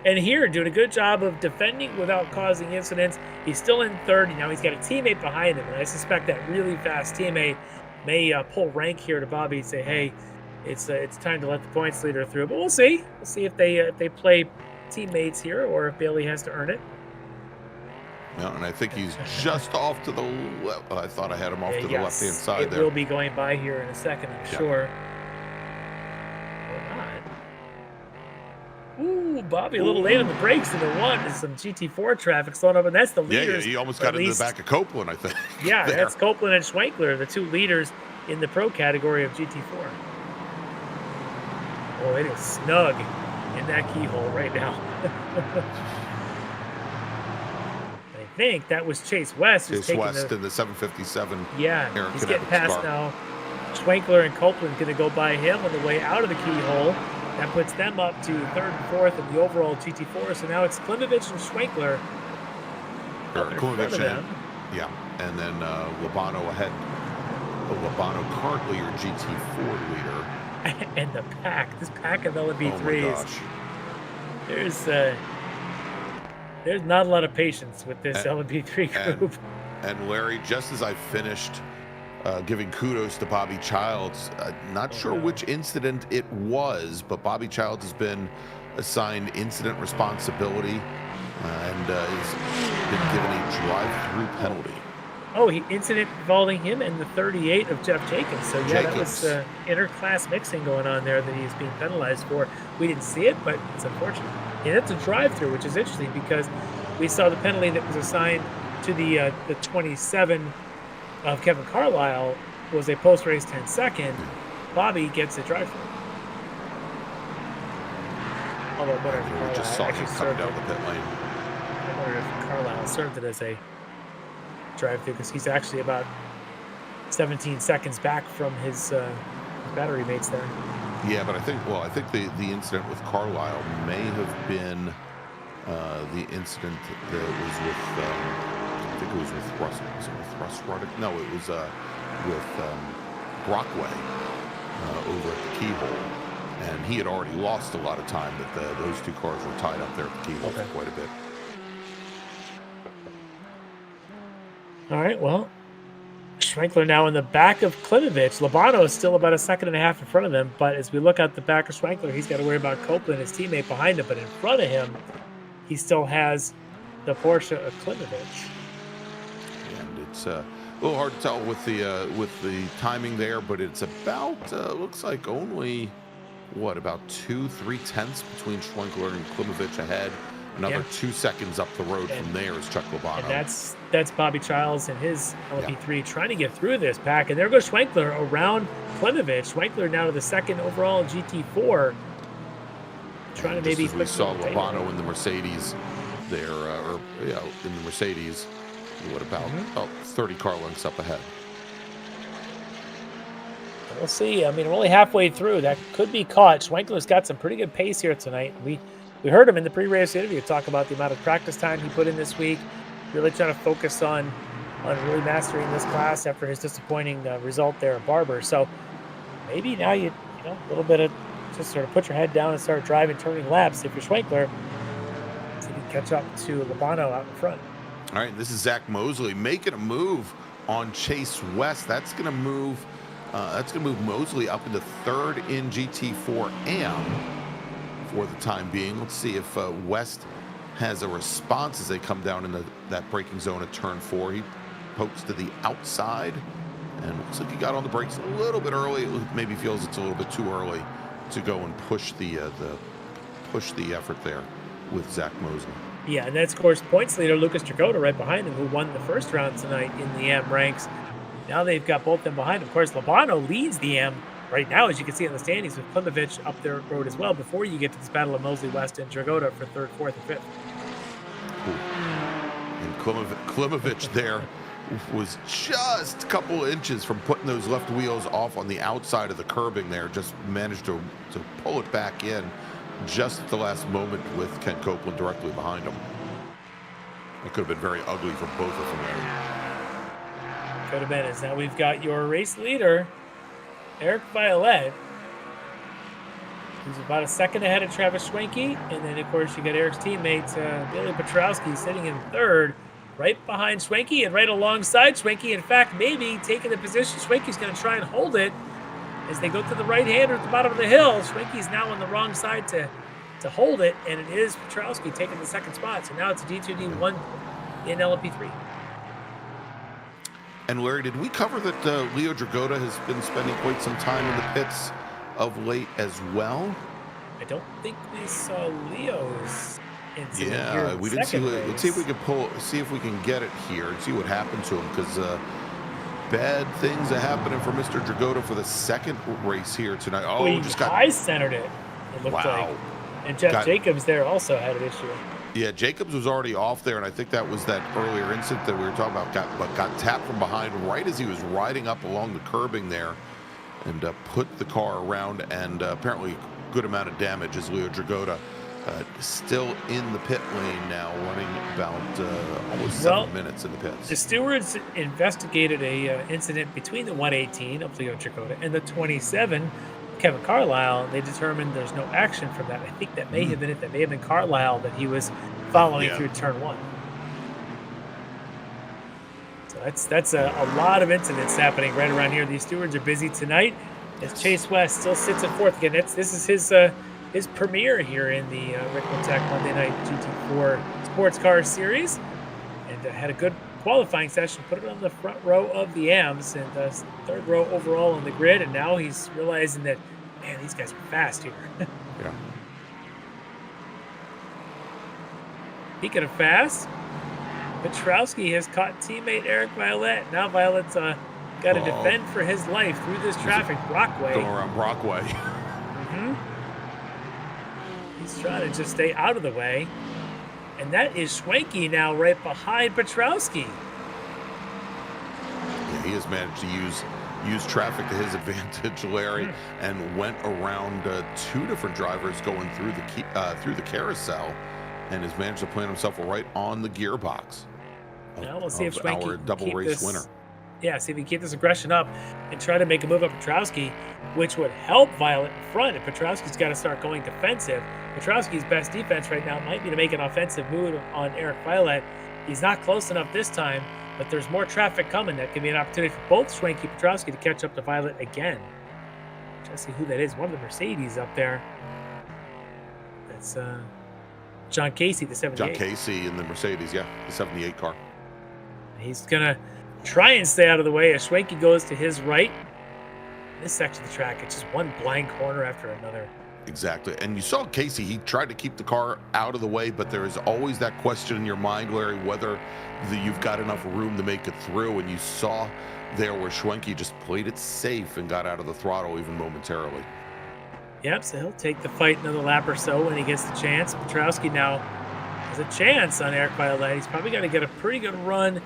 And here, doing a good job of defending without causing incidents. He's still in third. Now he's got a teammate behind him, and I suspect that really fast teammate may pull rank here to Bobby and say, hey, it's time to let the points leader through. But we'll see. We'll see if they play teammates here or if Bailey has to earn it. No, and I think he's just off to the left. I thought I had him off to the left-hand side there. It will be going by here in a second, I'm sure. Or not. Ooh, Bobby a little late on the brakes in the 1. There's some GT4 traffic slowing up, and that's the leaders. Yeah, he almost got into the back of Copeland, I think. Yeah, that's Copeland and Schwenkler, the 2 leaders in the pro category of GT4. Oh, it is snug in that keyhole right now. I think that was Chase West. Chase West in the 757. Yeah, he's getting past now. Schwenkler and Copeland going to go by him on the way out of the keyhole. That puts them up to 3rd and 4th in the overall GT4. So now it's Klimovich and Schwenkler. Klimovich and then Labano ahead. Labano currently your GT4 leader. And the pack. This pack of LB3s. Oh my gosh. There's not a lot of patience with this LB3 group. And Larry, just as I finished giving kudos to Bobby Childs, not sure which incident it was, but Bobby Childs has been assigned incident responsibility and has been given a drive-through penalty. Oh, incident involving him and the 38 of Jeff Jacobs. So, that was inter-class mixing going on there that he's being penalized for. We didn't see it, but it's unfortunate. Yeah, that's a drive-through, which is interesting because we saw the penalty that was assigned to the 27 of Kevin Carlisle was a post-race 10-second. Bobby gets a drive-through. Although, what if We just saw him coming down the pit lane. I wonder if Carlisle served it as a drive-through, because he's actually about 17 seconds back from his battery mates there. Yeah, but I think the incident with Carlisle may have been the incident that was with I think it was with Russ. Was it with Russ Ruddick? No, it was with Brockway over at the keyhole, and he had already lost a lot of time. That those two cars were tied up there at the keyhole for quite a bit. All right, well, Schwenkler now in the back of Klimovich. Labano is still about a second and a half in front of him, but as we look at the back of Schwenkler, he's got to worry about Copeland, his teammate behind him, but in front of him, he still has the Porsche of Klimovich. And it's a little hard to tell with the timing there, but it's about looks like only about 2-3 tenths between Schwenkler and Klimovich ahead. Another 2 seconds up the road from there is Chuck Labano. And that's Bobby Childs and his LP3 trying to get through this pack. And there goes Schwenkler around Klimovich. Schwenkler now to the second overall GT4. Trying to maybe... We saw Labano in the Mercedes there, in the Mercedes, about 30 car lengths up ahead. We'll see. I mean, we're only halfway through. That could be caught. Schwenkler's got some pretty good pace here tonight. We heard him in the pre-race interview talk about the amount of practice time he put in this week, really trying to focus on really mastering this class after his disappointing result there at Barber. So maybe now you a little bit of just sort of put your head down and start driving, turning laps if you're Schwenkler, so you can catch up to Labano out in front. All right, this is Zach Mosley making a move on Chase West. That's going to move Mosley up into third in GT4 AM. For the time being, let's see if West has a response as they come down in that braking zone at turn 4. He pokes to the outside, and looks like he got on the brakes a little bit early. It maybe feels it's a little bit too early to go and push the effort there with Zach Mosley. Yeah, and that's of course points leader Lucas Dragota right behind him, who won the first round tonight in the AM ranks. Now they've got both them behind him. Of course, Labano leads the AM right now, as you can see in the standings, with Klimovich up their road as well, before you get to this battle of Mosley West and Dragota for third, fourth, and fifth. And Klimovich there was just a couple inches from putting those left wheels off on the outside of the curbing there. Just managed to pull it back in just at the last moment with Ken Copeland directly behind him. It could have been very ugly for both of them there. Could have been. As now we've got your race leader, Eric Violet, who's about a second ahead of Travis Schwenke. And then, of course, you got Eric's teammate, Billy Petrowski, sitting in third, right behind Schwenke and right alongside Schwenke. In fact, maybe taking the position. Schwenke's going to try and hold it as they go to the right-hander at the bottom of the hill. Schwenke's now on the wrong side to hold it, and it is Petrowski taking the second spot. So now it's a D2D1 in LMP3. And Larry, did we cover that Leo Dragota has been spending quite some time in the pits of late as well? I don't think we saw Leo's incident here. Yeah, we didn't see. Let's see if we can get it here and see what happened to him, because bad things are happening for Mr. Dragota for the second race here tonight. Oh, he just high-centered it. It looked like. And Jeff Jacobs there also had an issue. Yeah, Jacobs was already off there, and I think that was that earlier incident that we were talking about. Got tapped from behind right as he was riding up along the curbing there, and put the car around, and apparently a good amount of damage as Leo Dragota still in the pit lane now, running about almost 7 minutes in the pits. The stewards investigated a incident between the 118 of Leo Dragota and the 27 Kevin Carlisle. They determined there's no action from that. I think that may have been it. That may have been Carlisle that he was following through turn 1. So that's a lot of incidents happening right around here. These stewards are busy tonight as Chase West still sits at fourth. Again, this is his premiere here in the Ricmotech Monday Night GT4 Sports Car Series, and had a good qualifying session, put it on the front row of the AMs, and third row overall on the grid, and now he's realizing that, man, these guys are fast here. Yeah. Speaking of fast, Petrowski has caught teammate Eric Violet. Now Violet's got to defend for his life through this traffic. Brockway. Going around Brockway. He's trying to just stay out of the way. And that is Schwenke now right behind Petrowski. Yeah, he has managed to use traffic to his advantage, Larry, and went around 2 different drivers going through the carousel, and has managed to plant himself right on the gearbox. Now we'll see if Schwenke our double race winner. Yeah, see if he can keep this aggression up and try to make a move up Petrowski, which would help Violet in front. And Petrowski's got to start going defensive. Petrowski's best defense right now might be to make an offensive move on Eric Violet. He's not close enough this time, but there's more traffic coming. That can be an opportunity for both Schwenke and Petrowski to catch up to Violet again. Just see who that is. One of the Mercedes up there. That's John Casey, the 78. John Casey in the Mercedes, yeah, the 78 car. He's going to try and stay out of the way as Schwenke goes to his right. This section of the track, it's just one blank corner after another. Exactly. And you saw Casey, he tried to keep the car out of the way, but there is always that question in your mind, Larry, whether you've got enough room to make it through. And you saw there where Schwenke just played it safe and got out of the throttle even momentarily. Yep, so he'll take the fight another lap or so when he gets the chance. Petrowski now has a chance on Eric Violet. He's probably got to get a pretty good run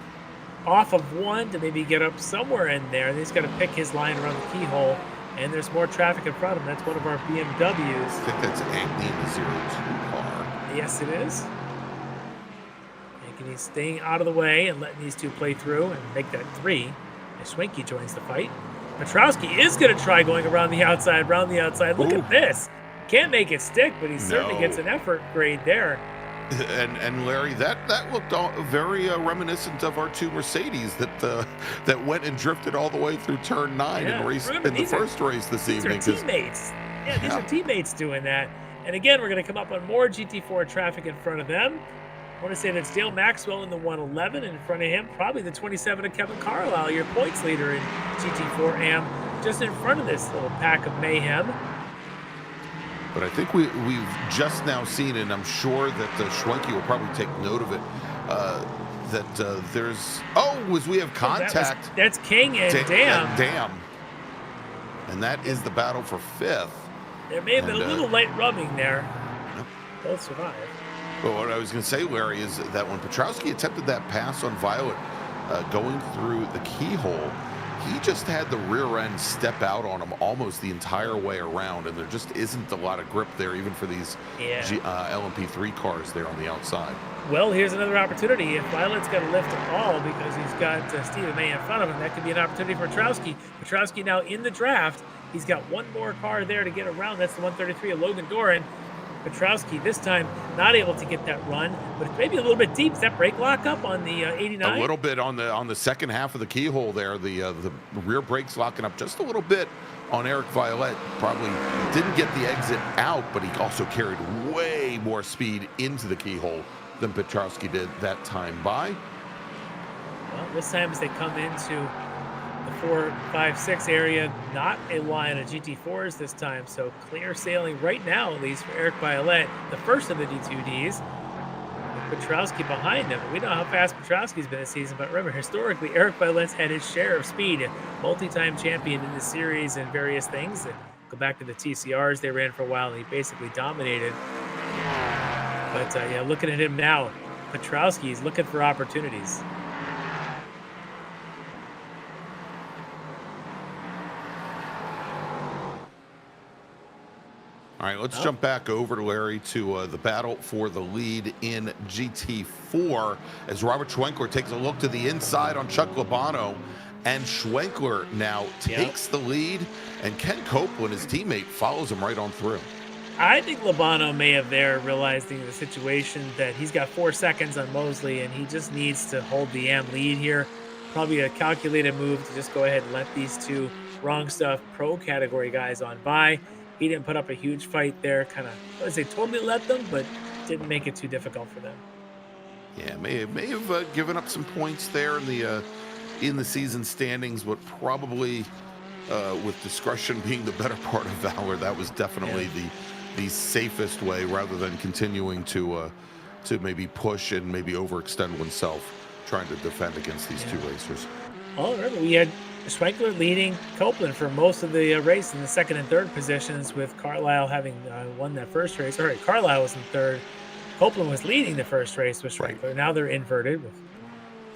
off of one to maybe get up somewhere in there. And he's got to pick his line around the keyhole. And there's more traffic in front of him. That's one of our BMWs. I think that's Anthony in the 02 car. Yes, it is. And he's staying out of the way and letting these two play through and make that 3. As Schwenke joins the fight. Petrowski is going to try going around the outside, Look at this. Can't make it stick, but he certainly gets an effort grade there. And Larry, that looked very reminiscent of our 2 Mercedes that went and drifted all the way through turn 9 and raced in the first race this evening. These are teammates. Yeah, these are teammates doing that. And again, we're going to come up on more GT4 traffic in front of them. I want to say that's Dale Maxwell in the 111, and in front of him, probably the 27 of Kevin Carlisle, your points leader in GT4 AM, just in front of this little pack of mayhem. But I think we've just now seen, and I'm sure that Schwenke will probably take note of it, that there's... we have contact. That's King and Dam. And that is the battle for 5th. There may have been a little light rubbing there. Both survive. Well, what I was going to say, Larry, is that when Petrowski attempted that pass on Violet going through the keyhole, he just had the rear end step out on him almost the entire way around, and there just isn't a lot of grip there, even for these LMP3 cars there on the outside. Well, here's another opportunity. If Violet's got to lift a ball because he's got Stephen May in front of him, that could be an opportunity for Petrowski. Petrowski now in the draft. He's got one more car there to get around. That's the 133 of Logan Doran. Petrowski this time not able to get that run, but maybe a little bit deep. Is that brake lock up on the 89? A little bit on the second half of the keyhole there. The rear brakes locking up just a little bit on Eric Violet. Probably didn't get the exit out, but he also carried way more speed into the keyhole than Petrowski did that time by. Well, this time as they come into the 4, 5, 6 area, not a line of GT4s this time, so clear sailing right now, at least for Eric Violet, the first of the D2Ds. With Petrowski behind him. We know how fast Petrowski's been this season, but remember, historically, Eric Violet's had his share of speed, multi-time champion in the series and various things. Go back to the TCRs they ran for a while, and he basically dominated. But yeah, looking at him now, Petrowski's looking for opportunities. All right, let's jump back over to Larry to the battle for the lead in GT4 as Robert Schwenkler takes a look to the inside on Chuck Labano, and Schwenkler now takes the lead, and Ken Copeland, his teammate, follows him right on through. I think Labano may have there realizing the situation that he's got 4 seconds on Mosley, and he just needs to hold the AM lead here. Probably a calculated move to just go ahead and let these two wrong stuff pro category guys on by. He didn't put up a huge fight there, kind of, I would say totally let them, but didn't make it too difficult for them. Yeah, may have given up some points there in the season standings, but probably with discretion being the better part of valor, that was definitely the safest way rather than continuing to maybe push and maybe overextend oneself trying to defend against these two racers. Oh, remember, we had Schwenkler leading Copeland for most of the race in the second and third positions, with Carlisle having won that first race. All right, Carlisle was in third. Copeland was leading the first race with Schwenkler. Right. Now they're inverted with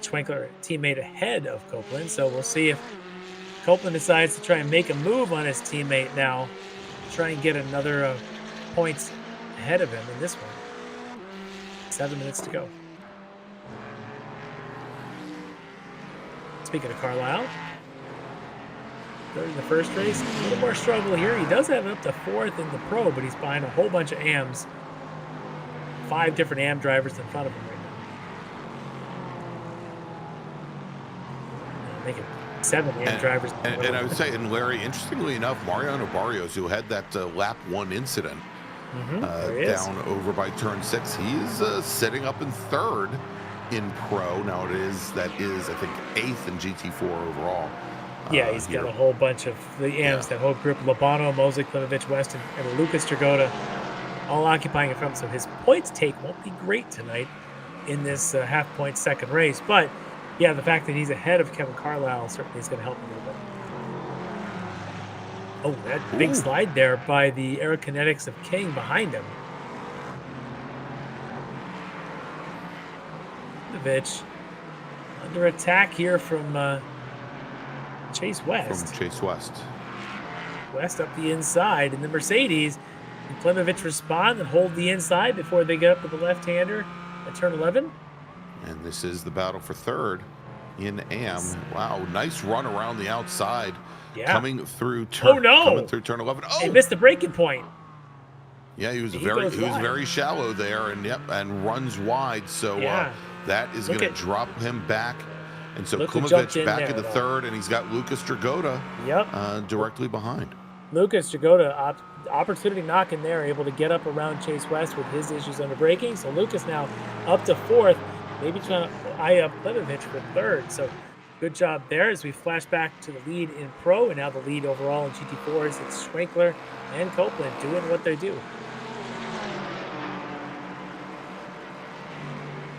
Schwenkler, teammate ahead of Copeland. So we'll see if Copeland decides to try and make a move on his teammate now, try and get another points ahead of him in this one. 7 minutes to go. Speaking of Carlisle, third in the first race, a little more struggle here. He does have up to fourth in the pro, but he's behind a whole bunch of AMs. 5 different AM drivers in front of him right now. Making 7 AM drivers. And I would say, and Larry, interestingly enough, Mariano Barrios, who had that lap 1 incident down over by turn 6, he is sitting up in third in pro. Now that is I think 8th in GT4 overall. Yeah, he's got a whole bunch of the AMs, that whole group, Labano, Mosley, Klimovich, West, and Lucas Dragotta, all occupying in front. So his points take won't be great tonight in this half-point second race. But, yeah, the fact that he's ahead of Kevin Carlisle certainly is going to help him a little bit. Oh, that big slide there by the aerokinetics of King behind him. Klimovich under attack here from Chase West. From Chase West. West up the inside in the Mercedes. And Klimovich respond and hold the inside before they get up to the left-hander at turn 11. And this is the battle for third in AM. Wow, nice run around the outside. Yeah. Coming through turn. Coming through turn 11. Oh, he missed the braking point. Yeah, he was very shallow there, and runs wide. So that is going to drop him back. And so Klimovich back into third, and he's got Lucas Dragotta directly behind. Lucas Dragotta, opportunity knock in there, able to get up around Chase West with his issues under braking. So Lucas now up to fourth, maybe trying to eye up Klimovich for third. So good job there as we flash back to the lead in pro, and now the lead overall in GT4s. It's Schwenkler and Copeland doing what they do.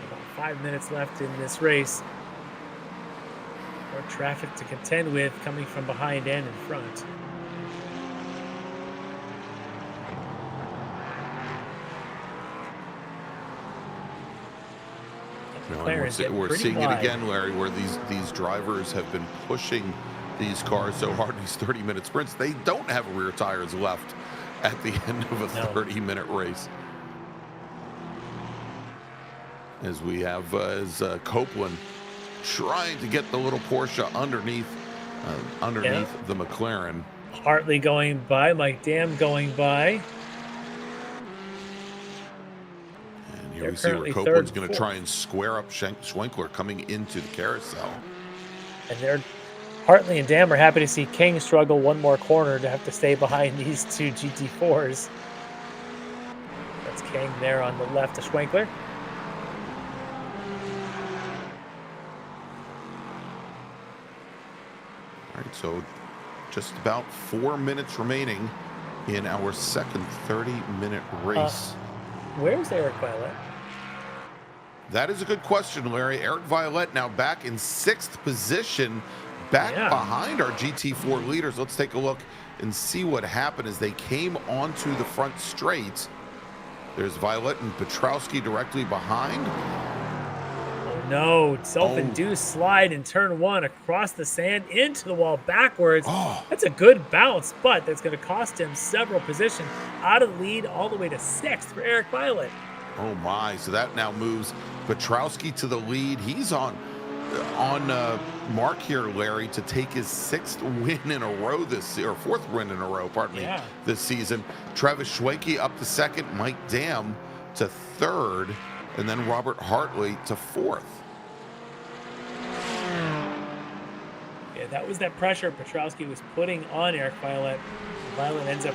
About 5 minutes left in this race. More traffic to contend with coming from behind and in front. We're seeing it again, Larry, where these drivers have been pushing these cars so hard, these 30-minute sprints. They don't have rear tires left at the end of a 30-minute race. As we have Copeland trying to get the little Porsche underneath the McLaren. Hartley going by, Mike Dam going by. And here we see where Copeland's going to try and square up Schwenkler coming into the carousel. And Hartley and Dam are happy to see King struggle one more corner to have to stay behind these two GT4s. That's King there on the left of Schwenkler. All right, so just about 4 minutes remaining in our second 30-minute race. Where's Eric Violet? That is a good question, Larry. Eric Violet now back in 6th position, back behind our GT4 leaders. Let's take a look and see what happened as they came onto the front straight. There's Violet and Petrowski directly behind. No, self-induced slide in turn 1 across the sand into the wall backwards. That's a good bounce, but that's going to cost him several positions out of the lead all the way to 6th for Eric Violet. Oh my, so that now moves Petrowski to the lead. He's on mark here, Larry, to take his 6th win in a row or 4th win in a row, this season. Travis Schwenke up to 2nd, Mike Dam to 3rd, and then Robert Hartley to 4th. Yeah, that was that pressure Petrowski was putting on Eric Violet. Violet ends up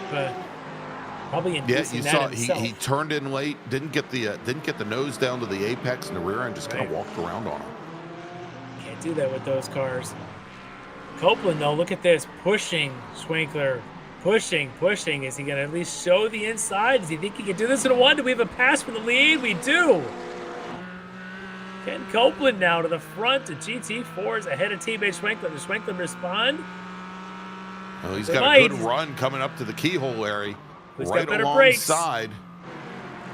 probably inducing that himself. He turned in late, didn't get the nose down to the apex and the rear end, just kind of walked around on him. Can't do that with those cars. Copeland, though, look at this, pushing Schwenkler, pushing. Is he going to at least show the inside? Does he think he can do this in a 1? Do we have a pass for the lead? We do. Ken Copeland now to the front. The GT4 is ahead of teammate Schwenkler. Does Schwenkler respond? Well, he's got a good run coming up to the keyhole, Larry. Right alongside.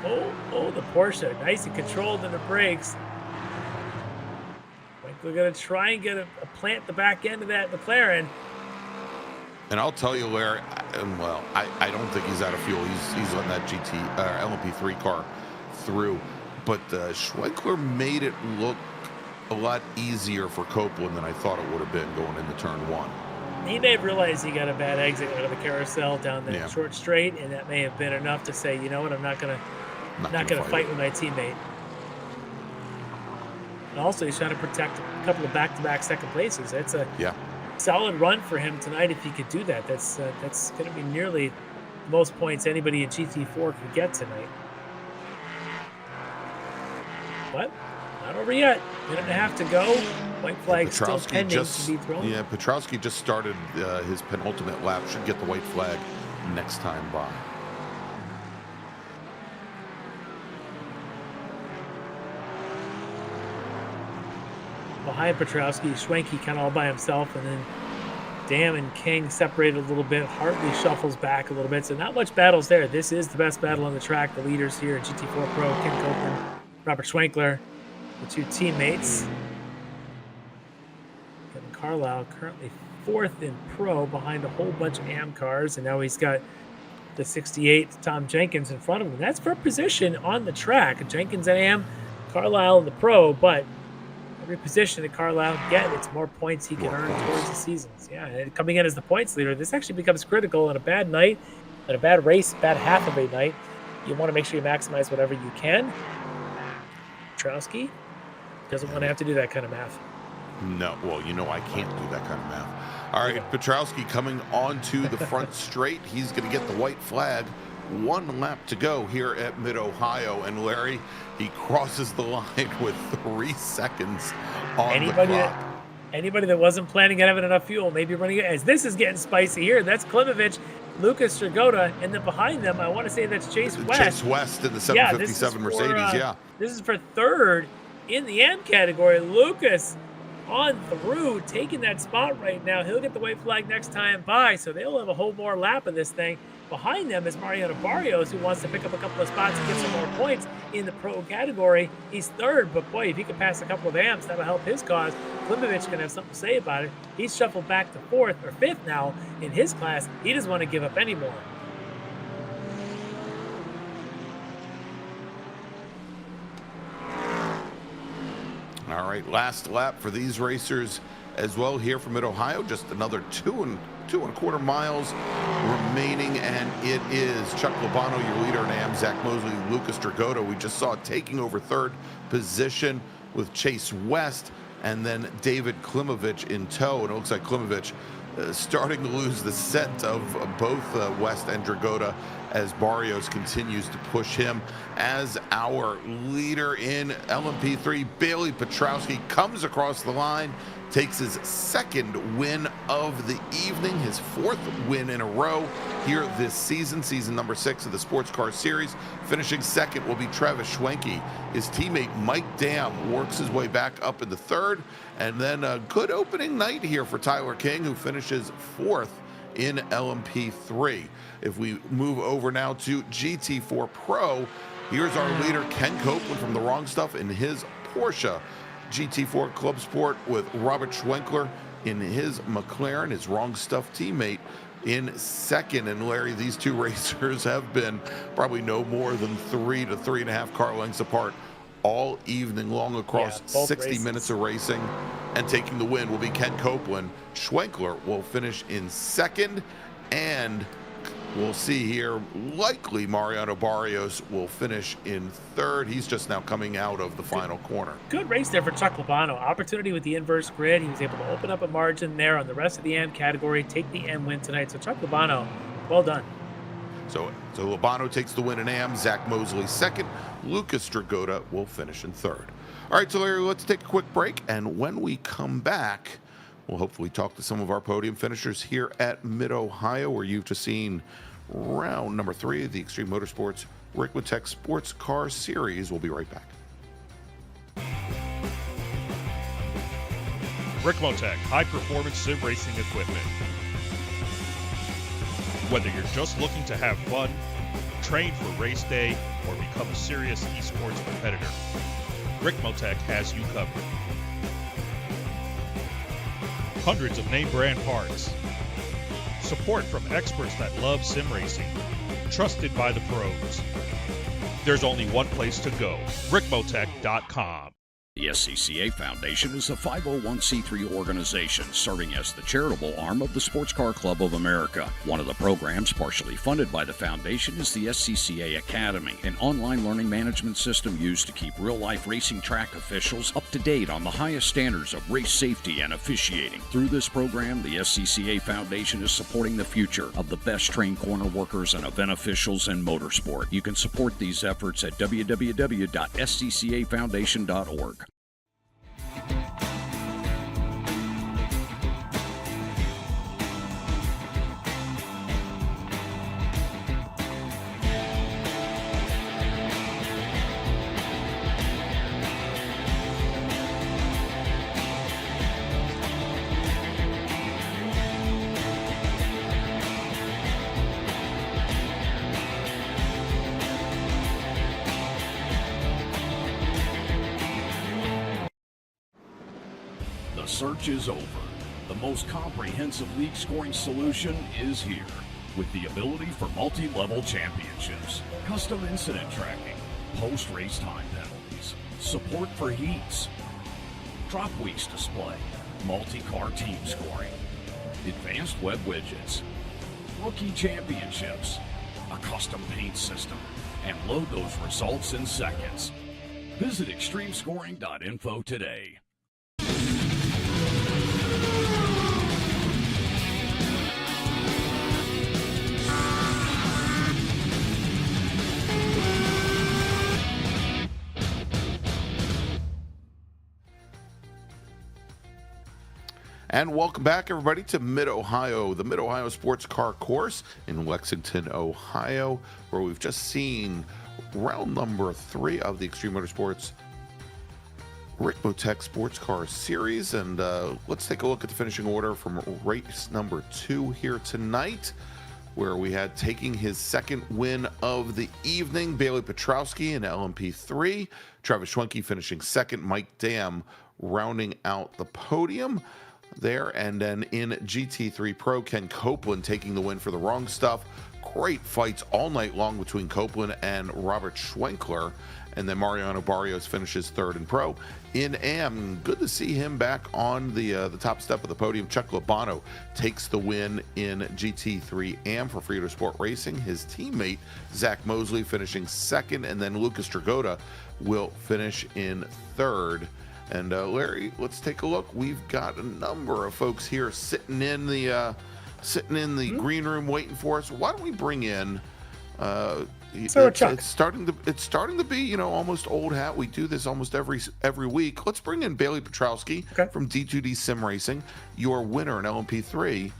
Oh, the Porsche. Nice and controlled in the brakes. Schwenkler going to try and get a plant the back end of that McLaren. And I'll tell you, Larry, I don't think he's out of fuel. He's on that LMP3 car through. But Schwenkler made it look a lot easier for Copeland than I thought it would have been going into turn 1. He may have realized he got a bad exit out of the carousel down that short straight, and that may have been enough to say, you know what, I'm not gonna fight with my teammate. And also, he's trying to protect a couple of back-to-back second places. That's a solid run for him tonight if he could do that. That's going to be nearly the most points anybody in GT4 could get tonight. But not over yet. Minute and a half to go. White flag still pending to be thrown. Yeah, Petrowski just started his penultimate lap. Should get the white flag next time by. Behind Petrowski, Schwenke kind of all by himself, and then Dam and King separated a little bit. Hartley shuffles back a little bit, so not much battles there. This is the best battle on the track. The leaders here at GT4 Pro, Ken Copeland, Robert Schwenkler, the two teammates. Kevin Carlisle currently 4th in Pro behind a whole bunch of AM cars, and now he's got the 68 Tom Jenkins in front of him. That's for position on the track. Jenkins at AM, Carlisle in the Pro, but every position that Carlisle gets, it's more points he can earn towards the seasons. Yeah, and coming in as the points leader, this actually becomes critical on a bad night, on a bad race, bad half of a night. You want to make sure you maximize whatever you can. Petrowski doesn't want to have to do that kind of math. No, well, I can't do that kind of math. All right, Petrowski coming onto the front straight. He's going to get the white flag. 1 lap to go here at Mid-Ohio, and Larry, he crosses the line with 3 seconds on the clock. Anybody that wasn't planning on having enough fuel may be running it. As this is getting spicy here, that's Klimovich, Lucas Strigota, and then behind them, I want to say that's Chase West. Chase West in the 757 Mercedes, This is for 3rd in the M category. Lucas on through, taking that spot right now. He'll get the white flag next time by, so they'll have a whole more lap of this thing. Behind them is Mariano Barrios, who wants to pick up a couple of spots and get some more points in the Pro category. He's 3rd, but boy, if he can pass a couple of amps, that'll help his cause. Klimovich can have something to say about it. He's shuffled back to 4th or 5th now in his class. He doesn't want to give up anymore. All right, last lap for these racers as well here from Mid-Ohio. Just another 2.25 miles remaining, and it is Chuck Labano, your leader in AM, Zach Mosley, Lucas Dragota. We just saw taking over 3rd position with Chase West, and then David Klimovich in tow. And it looks like Klimovich starting to lose the scent of both West and Dragota as Barrios continues to push him. As our leader in LMP3, Bailey Petrowski, comes across the line, takes his 2nd win of the evening, his 4th win in a row here this season, season number 6 of the Sports Car Series. Finishing 2nd will be Travis Schwenke. His teammate Mike Dam works his way back up into 3rd, and then a good opening night here for Tyler King, who finishes 4th in LMP3. If we move over now to GT4 Pro, here's our leader Ken Copeland from the Wrong Stuff in his Porsche GT4 Club Sport, with Robert Schwenkler in his McLaren, his Wrong Stuff teammate, in 2nd. And Larry, these two racers have been probably no more than 3 to 3.5 car lengths apart all evening long across 60 minutes of racing. And taking the win will be Ken Copeland. Schwenkler will finish in 2nd, and we'll see here, likely Mariano Barrios will finish in 3rd. He's just now coming out of the final corner. Good race there for Chuck Labano. Opportunity with the inverse grid. He was able to open up a margin there on the rest of the M category, take the M win tonight. So Chuck Labano, well done. So Labano takes the win in AM, Zach Mosley 2nd, Lucas Dragota will finish in 3rd. All right, so Larry, let's take a quick break, and when we come back, we'll hopefully talk to some of our podium finishers here at Mid-Ohio, where you've just seen round number 3 of the Extreme Motorsports Ricmotech Sports Car Series. We'll be right back. Ricmotech high-performance sim racing equipment. Whether you're just looking to have fun, train for race day, or become a serious esports competitor, Ricmotech has you covered. Hundreds of name brand parts. Support from experts that love sim racing. Trusted by the pros. There's only one place to go, Ricmotech.com. The SCCA Foundation is a 501c3 organization serving as the charitable arm of the Sports Car Club of America. One of the programs partially funded by the foundation is the SCCA Academy, an online learning management system used to keep real-life racing track officials up to date on the highest standards of race safety and officiating. Through this program, the SCCA Foundation is supporting the future of the best trained corner workers and event officials in motorsport. You can support these efforts at www.sccafoundation.org. The search is over. The most comprehensive league scoring solution is here, with the ability for multi-level championships, custom incident tracking, post-race time penalties, support for heats, drop weeks display, multi-car team scoring, advanced web widgets, rookie championships, a custom paint system, and load those results in seconds. Visit extremescoring.info today. And welcome back, everybody, to Mid-Ohio, the Mid-Ohio Sports Car Course in Lexington, Ohio, where we've just seen round number 3 of the Extreme Motorsports Ricmotech Sports Car Series. And let's take a look at the finishing order from race number 2 here tonight, where we had taking his second win of the evening, Bailey Petrowski in LMP3, Travis Schwenke finishing second, Mike Dam rounding out the podium there. And then in GT3 Pro, Ken Copeland taking the win for the Wrong Stuff. Great fights all night long between Copeland and Robert Schwenkler. And then Mariano Barrios finishes third in Pro. In AM, good to see him back on the top step of the podium. Chuck Labano takes the win in GT3 AM for Frito Sport Racing. His teammate, Zach Mosley, finishing second. And then Lucas Dragotta will finish in third. And Larry, let's take a look. We've got a number of folks here sitting in the green room waiting for us. Why don't we bring in? It's starting to be almost old hat. We do this almost every week. Let's bring in Bailey Petrowski from D2D Sim Racing, your winner in LMP3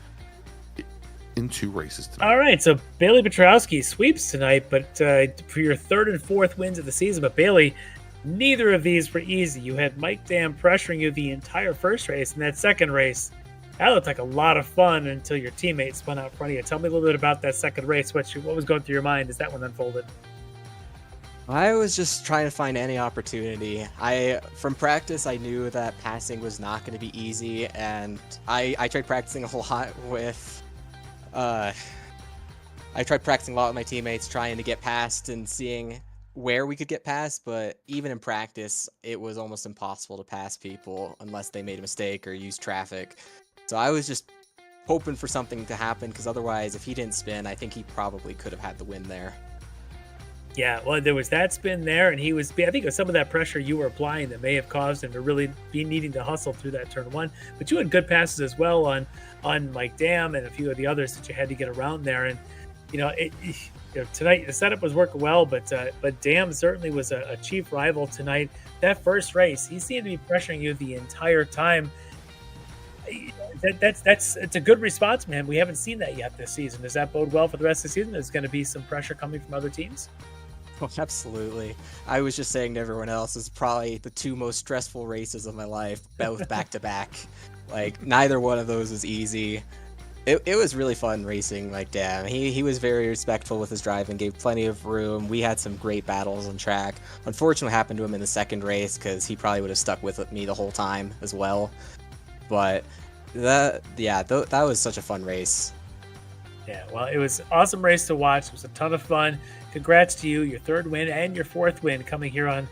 in 2 races tonight. All right, so Bailey Petrowski sweeps tonight, but for your third and fourth wins of the season. But Bailey, neither of these were easy. You had Mike Dam pressuring you the entire first race, and that second race, that looked like a lot of fun until your teammates spun out in front of you. Tell me a little bit about that second race. What was going through your mind as that one unfolded? I was just trying to find any opportunity. From practice, I knew that passing was not going to be easy, and I tried practicing a lot with my teammates, trying to get past and seeing where we could get past, but even in practice, it was almost impossible to pass people unless they made a mistake or used traffic. So I was just hoping for something to happen, because otherwise, if he didn't spin, I think he probably could have had the win there. Yeah, well, there was that spin there, and I think it was some of that pressure you were applying that may have caused him to really be needing to hustle through that turn 1. But you had good passes as well on Mike Dam and a few of the others that you had to get around there. And tonight the setup was working well, but Dam certainly was a chief rival tonight. That first race, he seemed to be pressuring you the entire time. It's a good response from him. We haven't seen that yet this season. Does that bode well for the rest of the season? There's going to be some pressure coming from other teams? Oh, absolutely. I was just saying to everyone else, it's probably the 2 most stressful races of my life, both back to back. Like, neither one of those was easy. It was really fun racing Mike Dam. He was very respectful with his driving, gave plenty of room. We had some great battles on track. Unfortunately, what happened to him in the second race, because he probably would have stuck with me the whole time as well. But that was such a fun race. Yeah, well, it was an awesome race to watch. It was a ton of fun. Congrats to you, your third win and your fourth win coming here on.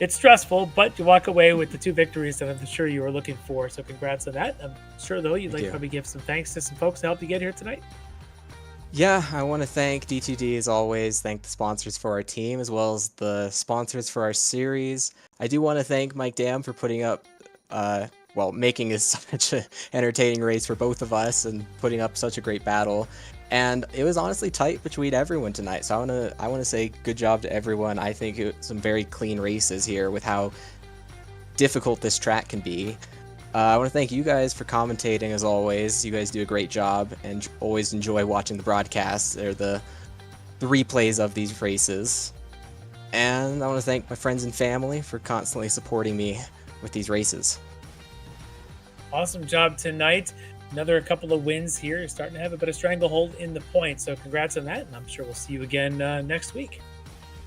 It's stressful, but you walk away with the 2 victories that I'm sure you were looking for. So congrats on that. I'm sure, though, you'd like to probably give some thanks to some folks to help you get here tonight. Yeah, I want to thank D2D as always, thank the sponsors for our team, as well as the sponsors for our series. I do want to thank Mike Dam for putting up, making this such an entertaining race for both of us and putting up such a great battle. And it was honestly tight between everyone tonight. So I want to say good job to everyone. I think it was some very clean races here with how difficult this track can be. I want to thank you guys for commentating as always. You guys do a great job and always enjoy watching the broadcasts or the replays of these races. And I want to thank my friends and family for constantly supporting me with these races. Awesome job tonight. Another couple of wins here. You're starting to have a bit of stranglehold in the points. So congrats on that. And I'm sure we'll see you again next week.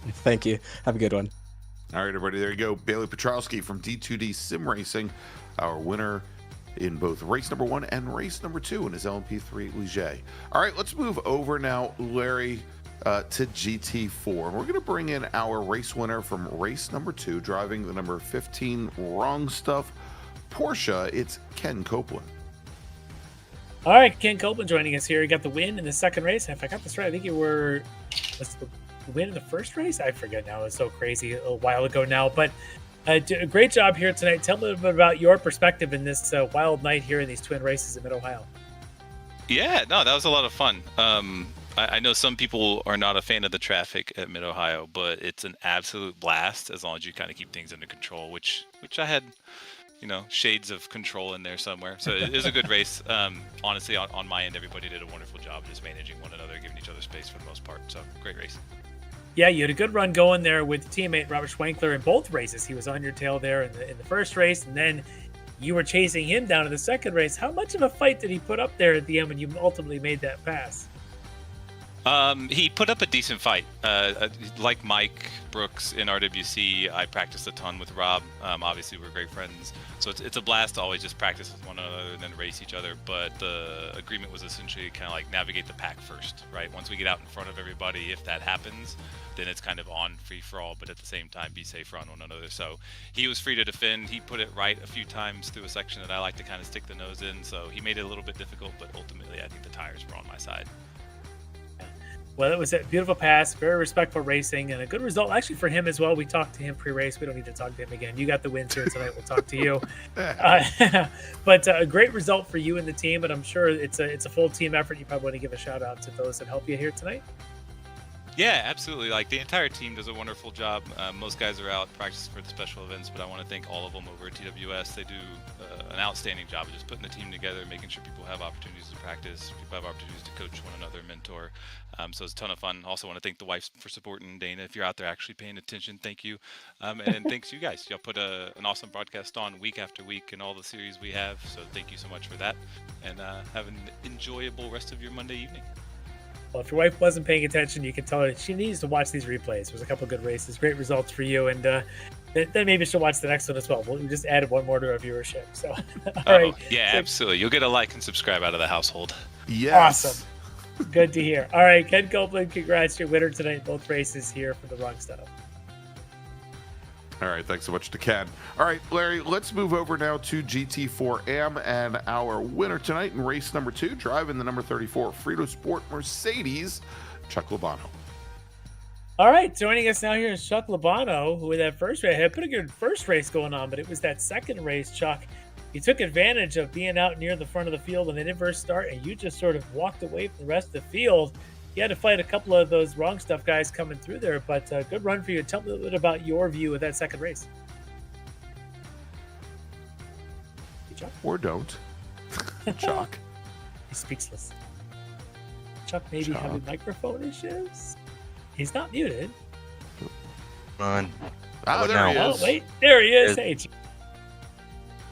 Thank you. Have a good one. All right, everybody, there you go. Bailey Petrowski from D2D Sim Racing, our winner in both race number 1 and race number 2 in his LMP3 Ligier. All right, let's move over now, Larry, to GT4. And we're going to bring in our race winner from race number 2, driving the number 15 Wrong Stuff Porsche. It's Ken Copeland. All right, Ken Copeland joining us here. He got the win in the second race. If I got this right, I think was the win in the first race? I forget now. It's so crazy a while ago now. But a great job here tonight. Tell me a little bit about your perspective in this wild night here in these twin races in Mid-Ohio. Yeah, no, that was a lot of fun. I know some people are not a fan of the traffic at Mid-Ohio, but it's an absolute blast as long as you kind of keep things under control, which I had, shades of control in there somewhere. So it was a good race. Honestly, on my end, everybody did a wonderful job just managing one another, giving each other space for the most part. So great race. Yeah, you had a good run going there with teammate Robert Schwenkler in both races. He was on your tail there in the first race, and then you were chasing him down in the second race. How much of a fight did he put up there at the end when you ultimately made that pass? He put up a decent fight. Like Mike Brooks in RWC, I practiced a ton with Rob. Obviously, we're great friends, so it's a blast to always just practice with one another and then race each other. But the agreement was essentially kind of like navigate the pack first, right? Once we get out in front of everybody, if that happens, then it's kind of on free for all, but at the same time, be safe on one another. So he was free to defend. He put it right a few times through a section that I like to kind of stick the nose in. So he made it a little bit difficult, but ultimately, I think the tires were on my side. Well, it was a beautiful pass, very respectful racing, and a good result actually for him as well. We talked to him pre-race. We don't need to talk to him again. You got the wins here tonight. We'll talk to you. But a great result for you and the team, and I'm sure it's a full team effort. You probably want to give a shout out to those that help you here tonight. Yeah, absolutely. Like the entire team does a wonderful job. Most guys are out practicing for the special events, but I want to thank all of them over at TWS. They do an outstanding job of just putting the team together, making sure people have opportunities to practice, people have opportunities to coach one another, mentor. So it's a ton of fun. Also want to thank the wives for supporting Dana. If you're out there actually paying attention, thank you. And thanks you guys. Y'all put an awesome broadcast on week after week in all the series we have. So thank you so much for that. And have an enjoyable rest of your Monday evening. Well, if your wife wasn't paying attention, you can tell her she needs to watch these replays. There's a couple good races, great results for you, and then maybe she'll watch the next one as well. We just added one more to our viewership. So, all right. Yeah, so, absolutely. You'll get a like and subscribe out of the household. Yes. Awesome. Good to hear. All right, Ken Copeland, congrats. Your winner tonight in both races here for the Wrong Stuff. All right, thanks so much to Ken. All right, Larry, let's move over now to GT4M and our winner tonight in race number 2, driving the number 34 Frito Sport Mercedes, Chuck Labano. All right, joining us now here is Chuck Labano, who in that first race had a pretty good first race going on, but it was that second race, Chuck. He took advantage of being out near the front of the field when they didn't first start, and you just sort of walked away from the rest of the field. You had to fight a couple of those Wrong Stuff guys coming through there, but good run for you. Tell me a little bit about your view of that second race. Chuck? Or don't. Chuck. He's speechless. Chuck maybe having microphone issues? He's not muted. On. There he is. Oh, wait. There he is. Hey, Chuck.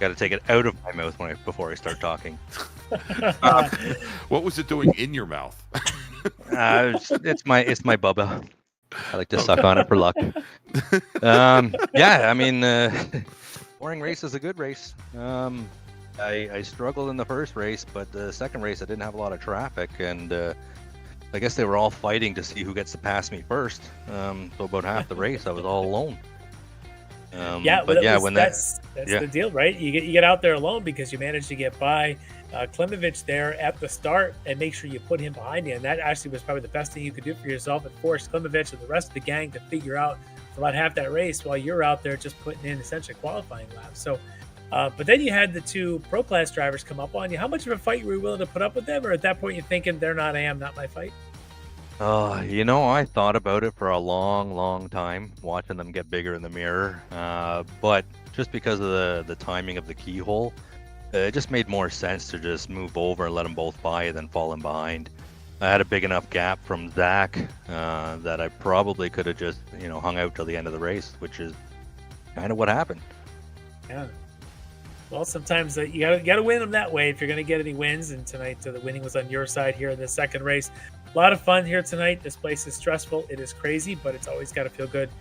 Got to take it out of my mouth before I start talking. What was it doing in your mouth? It's my bubba. I like to suck on it for luck. Yeah, I mean, boring race is a good race. I struggled in the first race, but the second race I didn't have a lot of traffic, and I guess they were all fighting to see who gets to pass me first. So about half the race I was all alone. That's the deal, right? You get out there alone because you managed to get by Klimovich there at the start and make sure you put him behind you, and that actually was probably the best thing you could do for yourself. It forced Klimovich and the rest of the gang to figure out for about half that race while you're out there just putting in essentially qualifying laps. So, but then you had the two pro class drivers come up on you. How much of a fight were you willing to put up with them, or at that point you're thinking they're not not my fight? I thought about it for a long time, watching them get bigger in the mirror. But just because of the timing of the keyhole, it just made more sense to just move over and let them both by than falling behind. I had a big enough gap from Zach that I probably could have just, hung out till the end of the race, which is kind of what happened. Yeah. Well, sometimes you gotta win them that way if you're gonna get any wins. And tonight, the winning was on your side here in the second race. A lot of fun here tonight. This place is stressful. It is crazy, but it's always got to feel good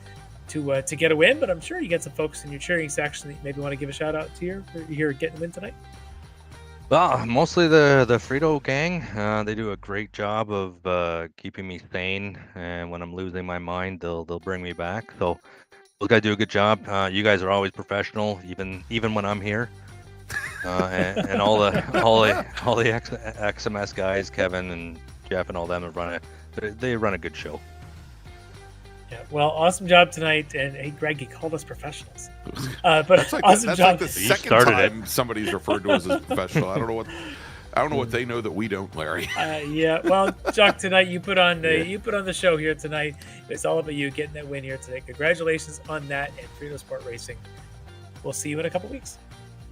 to get a win. But I'm sure you get some folks in your cheering section that you maybe want to give a shout out to here getting a win tonight. Well, mostly the Frito gang. They do a great job of keeping me sane, and when I'm losing my mind, they'll bring me back. So those guys do a good job. You guys are always professional, even when I'm here. And all the XMS guys, Kevin and Jeff and all them they run a good show. Yeah, well, awesome job tonight. And hey, Greg, he called us professionals. But that's awesome job. Like the second time somebody's referred to us as professional. I don't know what they know that we don't, Larry. Yeah, well, Chuck, tonight you put on the show here tonight. It's all about you getting that win here today. Congratulations on that, and Frito Sport Racing. We'll see you in a couple weeks.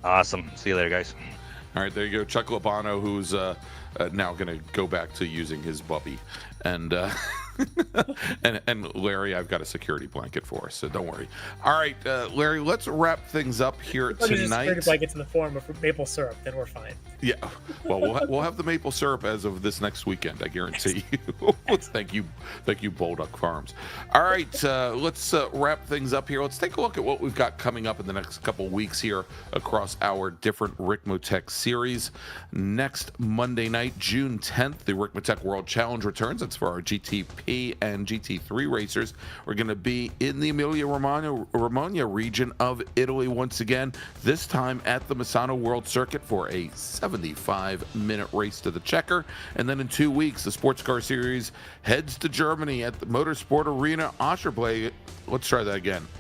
Awesome. See you later, guys. All right, there you go. Chuck Labano, who's now going to go back to using his bubby. And and Larry, I've got a security blanket for us, so don't worry. All right, Larry, let's wrap things up here tonight. Security blankets in the form of maple syrup, then we're fine. Yeah, well, we'll have the maple syrup as of this next weekend, I guarantee you. Thank you, Bolduc Farms. All right, let's wrap things up here. Let's take a look at what we've got coming up in the next couple weeks here across our different Ricmotech series. Next Monday night, June 10th, the Ricmotech World Challenge returns. That's for our GTP and GT3 racers. We're going to be in the Emilia-Romagna region of Italy once again, this time at the Misano World Circuit for a 75-minute race to the checker. And then in 2 weeks, the SportsCar series heads to Germany at the Motorsport Arena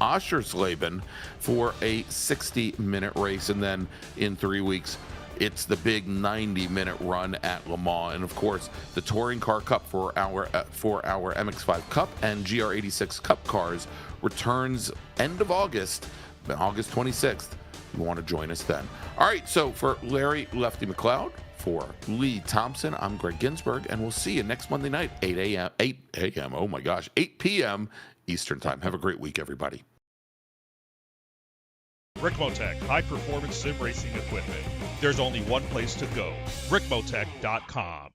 Oschersleben for a 60-minute race. And then in 3 weeks, it's the big 90-minute run at Le Mans, and of course the Touring Car Cup for our MX-5 Cup and GR86 Cup cars returns end of August 26th. You want to join us then? All right, so for Larry Lefty McLeod, for Lee Thompson, I'm Greg Ginsburg, and we'll see you next Monday night, 8 a.m. Oh my gosh, 8 p.m. Eastern Time. Have a great week, everybody. Ricmotech, high-performance sim racing equipment. There's only one place to go, ricmotech.com.